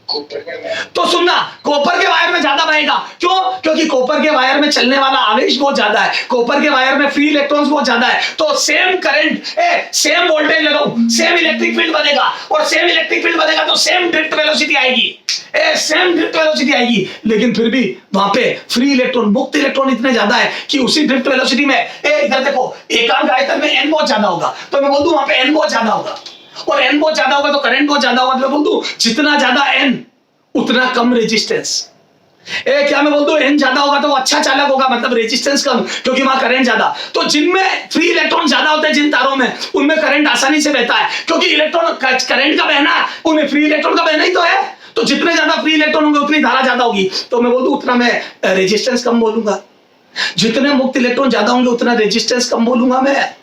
तो सुनना, कॉपर के वायर में ज्यादा बहेगा। क्यों? क्योंकि कॉपर के वायर में चलने वाला आवेश बहुत ज्यादा है, कॉपर के वायर में फ्री इलेक्ट्रॉन्स बहुत ज्यादा है। तो सेम करंट, सेम वोल्टेज लगाओ, सेम इलेक्ट्रिक फील्ड बनेगा, और सेम इलेक्ट्रिक फील्ड बनेगा तो सेम ड्रिफ्ट वेलोसिटी आएगी, सेम ड्रिफ्ट वेलोसिटी आएगी। लेकिन फिर भी वहां पे फ्री इलेक्ट्रॉन, मुक्त इलेक्ट्रॉन इतने ज्यादा है कि उसी ड्रिफ्ट वेलोसिटी में, इधर देखो, एकांक आयतन में n बहुत ज्यादा होगा, तो मैं बोल दूं वहां पे n बहुत ज्यादा होगा, और n बहुत ज्यादा होगा तो करंट बहुत ज्यादा होगा। तो मैं बोल दूं जितना ज्यादा n उतना कम रेजिस्टेंस। क्या मैं बोल दूं n ज्यादा होगा तो वो अच्छा चालक होगा, मतलब रेजिस्टेंस कम, क्योंकि वहां करंट ज्यादा। तो जिनमें फ्री इलेक्ट्रॉन ज्यादा होते हैं, जिन तारों में, उनमें करंट आसानी से बहता है, क्योंकि इलेक्ट्रॉन करंट का बहना उन्हें फ्री इलेक्ट्रॉन का बहना ही तो है। तो जितने ज्यादा फ्री इलेक्ट्रॉन होंगे उतनी धारा ज्यादा होगी, तो मैं बोल दूं उतना मैं रेजिस्टेंस कम बोलूंगा। जितने मुक्त इलेक्ट्रॉन ज्यादा होंगे उतना रेजिस्टेंस कम बोलूंगा मैं।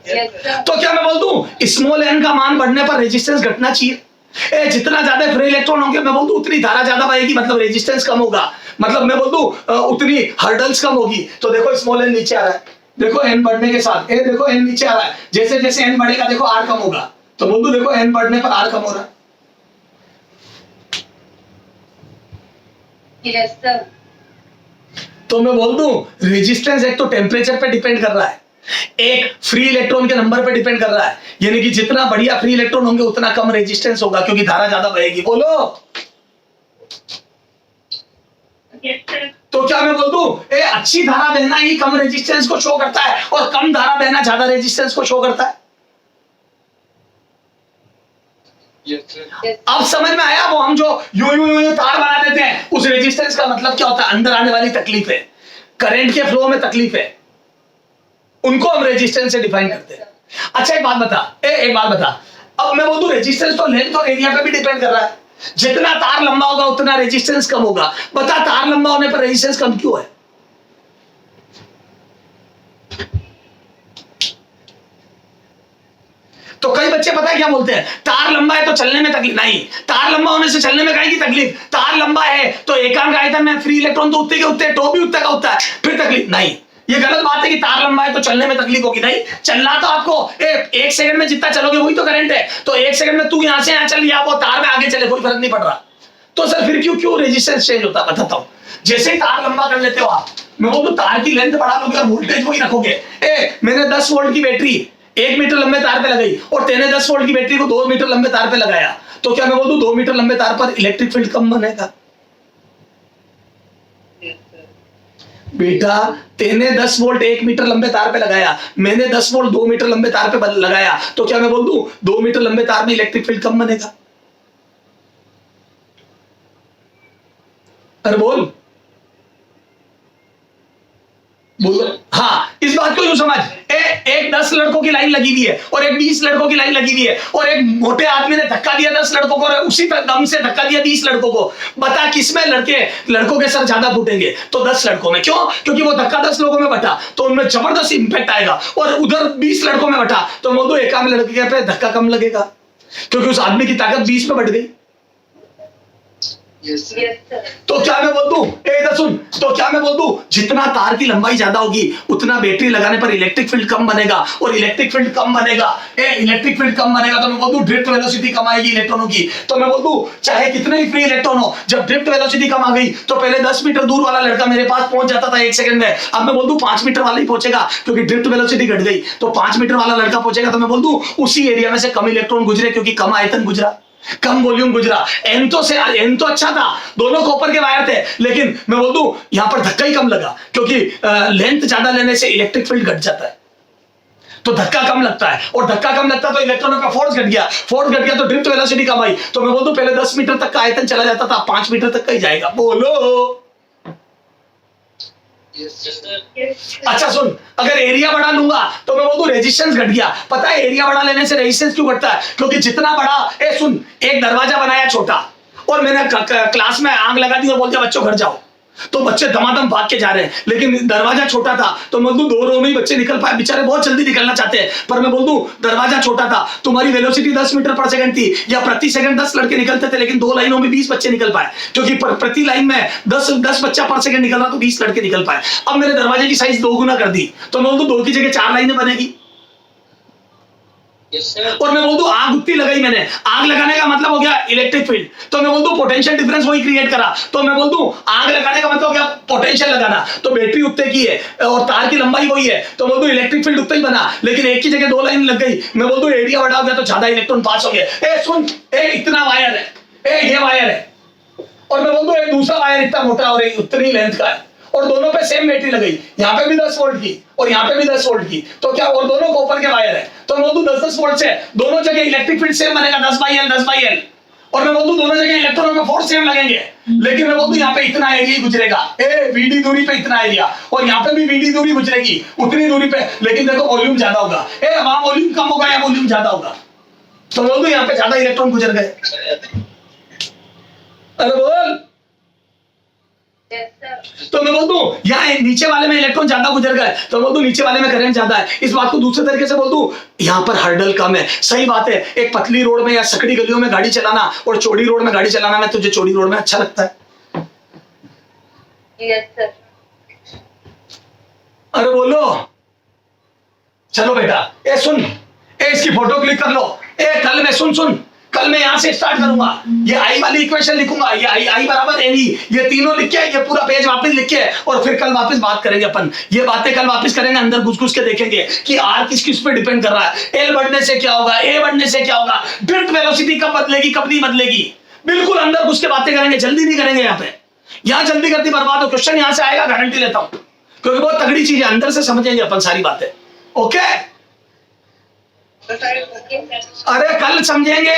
Yes, sir. तो क्या मैं बोल दूं स्मॉल एन का मान बढ़ने पर रेजिस्टेंस घटना चाहिए। जितना ज्यादा फ्री इलेक्ट्रॉन होंगे मैं बोल दूं उतनी धारा ज्यादा बहेगी, मतलब रेजिस्टेंस कम होगा, मतलब मैं बोल दूं उतनी हर्डल्स कम होगी। तो देखो स्मॉल एन नीचे आ रहा है, देखो एन बढ़ने के साथ देखो एन नीचे आ रहा है, जैसे जैसे एन बढ़ेगा देखो आर कम होगा। तो बोल दूं देखो एन बढ़ने पर आर कम हो रहा है। Yes, sir. तो मैं बोल दूं रेजिस्टेंस एक तो टेम्परेचर पे डिपेंड कर रहा है, एक फ्री इलेक्ट्रॉन के नंबर पे डिपेंड कर रहा है, यानी कि जितना बढ़िया फ्री इलेक्ट्रॉन होंगे उतना कम रेजिस्टेंस होगा क्योंकि धारा ज्यादा बहेगी। बोलो Yes, sir. तो क्या मैं बोल दूं अच्छी धारा बहना ही कम रेजिस्टेंस को शो करता है और कम धारा बहना ज्यादा रेजिस्टेंस को शो करता है। Yes, sir. Yes. अब समझ में आया वो हम जो यूं तार बना देते हैं उस रेजिस्टेंस का मतलब क्या होता है, अंदर आने वाली तकलीफ है, करंट के फ्लो में तकलीफ है, उनको हम रेजिस्टेंस से डिफाइन करते हैं। अच्छा एक बात बता, अब मैं बोल दूं रेजिस्टेंस तो लेंथ और एरिया पे भी डिपेंड कर रहा है, जितना तार लंबा होगा उतना रेजिस्टेंस कम होगा। बता तार लंबा होने पर रेजिस्टेंस कम क्यों है? तो कई बच्चे पता है क्या बोलते हैं, तार लंबा है तो चलने में तकलीफ नहीं, तार लंबा होने से चलने में काहेगी तकलीफ, तार लंबा है तो एकांक आयतन में फ्री इलेक्ट्रॉन तो उतने के उतने, टो भी उतने का होता है, फिर तकलीफ नहीं। ये गलत बात है कि तार लंबा है तो चलने में तकलीफ होगी, नहीं, चलना तो आपको एक सेकंड में जितना चलोगे वही तो करंट है, तो एक सेकंड में तू यहां से यहां चल या वो तार में आगे चले कोई फर्क नहीं पड़ रहा। तो सर फिर क्यों रेजिस्टेंस चेंज होता है, बताता हूं। जैसे ही तार लंबा कर लेते हो आप, मैं बोलूं तार की लेंथ बढ़ा लोगे और वोल्टेज वही रखोगे। मैंने 10 वोल्ट की बैटरी 1 मीटर लंबे तार पे लगाई और तेने 10 वोल्ट की बैटरी को 2 मीटर लंबे तार पे लगाया, तो क्या मैं बोल दूं 2 मीटर लंबे तार पर इलेक्ट्रिक फील्ड कम बनेगा? Yes, sir. बेटा तेने 10 वोल्ट 1 मीटर लंबे तार पे लगाया, मैंने 10 वोल्ट 2 मीटर लंबे तार पे लगाया, तो क्या मैं बोल दूं 2 मीटर लंबे तार में इलेक्ट्रिक फील्ड कम बनेगा? अरे बोलो हाँ, इस बात को यूं समझ, एक 10 लड़कों की लाइन लगी हुई है और एक 20 लड़कों की लाइन लगी हुई है और एक मोटे आदमी ने धक्का दिया 10 लड़कों को और उसी पर दम से धक्का दिया 20 लड़कों को। बता किसमें लड़कों के सर ज्यादा फूटेंगे? तो 10 लड़कों में। क्यों? क्योंकि वो धक्का 10 लोगों में बटा तो उनमें जबरदस्त इंपैक्ट आएगा, और उधर 20 लड़कों में बटा तो वो तो एकाम लड़के पे धक्का कम लगेगा क्योंकि उस आदमी की ताकत 20 पे बढ़ गई। Yes, sir. Yes, sir. तो क्या मैं बोल दूं, इधर सुन, तो क्या मैं बोल दूं जितना तार की लंबाई ज्यादा होगी उतना बैटरी लगाने पर इलेक्ट्रिक फील्ड कम बनेगा, और इलेक्ट्रिक फील्ड कम बनेगा इलेक्ट्रिक फील्ड कम बनेगा तो मैं बोल दूं ड्रिफ्ट वेलोसिटी कम आएगी इलेक्ट्रॉनों की। तो मैं बोल दूं चाहे कितने ही फ्री इलेक्ट्रॉन हो, जब ड्रिफ्ट वेलोसिटी कम आ गई तो पहले 10 मीटर दूर वाला लड़का मेरे पास पहुंच जाता था 1 सेकंड में, अब मैं बोल दूं 5 मीटर वाला ही पहुंचेगा क्योंकि ड्रिफ्ट वेलोसिटी घट गई, तो 5 मीटर वाला लड़का पहुंचेगा तो मैं बोल दूं उसी एरिया में से कम इलेक्ट्रॉन गुजरे क्योंकि कम आयतन गुजरा, कम वॉल्यूम गुजरा। एन तो अच्छा था, दोनों कॉपर के वायर थे, लेकिन मैं बोल दूं यहां पर धक्का ही कम लगा क्योंकि लेंथ ज्यादा लेने से इलेक्ट्रिक फील्ड घट जाता है, तो धक्का कम लगता है, और धक्का कम लगता है तो इलेक्ट्रॉनों का फोर्स घट गया तो ड्रिफ्ट वेलोसिटी कम आई। तो मैं बोल दूं पहले 10 मीटर तक का आयतन चला जाता था, 5 मीटर तक का ही जाएगा। बोलो Yes, sir. Yes, sir. अच्छा सुन, अगर एरिया बढ़ा लूंगा तो मैं बोल दूं रेजिस्टेंस घट गया। पता है एरिया बढ़ा लेने से रेजिस्टेंस क्यों घटता है? क्योंकि जितना बड़ा सुन, एक दरवाजा बनाया छोटा और मैंने क्लास में आग लगा दी और बोल दिया बच्चों घर जाओ, तो बच्चे धमाधम भाग के जा रहे हैं, लेकिन दरवाजा छोटा था तो मैं बोल दूं 2 रो में ही बच्चे निकल पाए, बेचारे बहुत जल्दी निकलना चाहते हैं, पर मैं बोल दूं दरवाजा छोटा था, तुम्हारी वेलोसिटी 10 मीटर पर सेकंड थी या प्रति सेकंड 10 लड़के निकलते थे, लेकिन 2 लाइनों में 20 बच्चे निकल पाए क्योंकि प्रति लाइन में 10 बच्चा पर सेकंड निकल रहा तो 20 लड़के निकल पाए। अब मेरे दरवाजे की साइज 2 गुना कर दी तो मैं बोल दूं 2 की जगह 4 लाइनें बनेगी। Yes, sir. और मैं बोल दूं आग उतनी लगाई मैंने, आग लगाने का मतलब हो गया इलेक्ट्रिक फील्ड, तो मैं बोल दूं पोटेंशियल डिफरेंस वही क्रिएट करा, तो मैं बोल दूं आग लगाने का मतलब हो गया पोटेंशियल लगाना, तो बैटरी उतने की है और तार की लंबाई वही है, तो बोल दूं इलेक्ट्रिक फील्ड उतना ही बना, लेकिन एक की जगह 2 लाइन लग गई। मैं बोल दूं एरिया बढ़ा हो गया तो ज्यादा इलेक्ट्रॉन पास हो गए। सुन, इतना वायर है, ये वायर है, और मैं बोल दूं एक दूसरा वायर इतना मोटा और उतनी लेंथ का है, और दोनों पे सेम बैटरी लगाई, यहाँ पे भी 10 वोल्ट की और यहाँ पे भी 10 वोल्ट की, तो क्या, और दोनों कॉपर के वायर है, तो मैं बोल दूं 10-10 वोल्ट से दोनों जगह इलेक्ट्रिक फील्ड सेम बनेगा 10/L, और मैं बोल दूं दोनों जगह इलेक्ट्रॉनों में फोर्स सेम लगेंगे, लेकिन मैं बोल दूं यहाँ पे इतना एरिया ही गुजरेगा, वीडी दूरी पे इतना एरिया, और यहाँ पे भी वीडी दूरी गुजरेगी उतनी दूरी पे, लेकिन देखो वॉल्यूम ज्यादा होगा, वहां वॉल्यूम कम होगा या वॉल्यूम ज्यादा होगा, तो बोल दूं यहाँ पे ज्यादा इलेक्ट्रॉन गुजर गए। अरे बोल Yes, sir. तो मैं बोल दूं यहाँ नीचे वाले में इलेक्ट्रॉन ज्यादा गुजर गए, तो बोल दूं नीचे वाले में करंट ज्यादा है। इस बात को दूसरे तरीके से बोल दूं, यहाँ पर हर्डल कम है। सही बात है, एक पतली रोड में या सकड़ी गलियों में गाड़ी चलाना और चौड़ी रोड में गाड़ी चलाना में तुझे चौड़ी रोड में अच्छा लगता है? Yes, sir. अरे बोलो, चलो बेटा, ए सुन, ए इसकी फोटो क्लिक कर लो। ए कल मैं सुन, कल मैं यहाँ से स्टार्ट करूंगा, ये आई वाली इक्वेशन लिखूंगा, ये आई बराबर एवी, ये तीनों लिख के ये पूरा पेज वापस लिख के, और फिर कल वापस बात करेंगे अपन। ये बातें कल वापस करेंगे, अंदर घुस के देखेंगे कि आर किस किस पे डिपेंड कर रहा है। एल बढ़ने से क्या होगा, ए बढ़ने से क्या होगा, ड्रिफ्ट वेलोसिटी कब बदलेगी कब नहीं बदलेगी, बिल्कुल अंदर घुस के बातें करेंगे। जल्दी नहीं करेंगे यहाँ पे, यहाँ जल्दी करती बर्बाद हो। क्वेश्चन यहाँ से आएगा, गारंटी लेता हूँ, क्योंकि बहुत तगड़ी चीज है, अंदर से समझेंगे अपन सारी बातें। Okay, Okay, sir. अरे कल समझेंगे।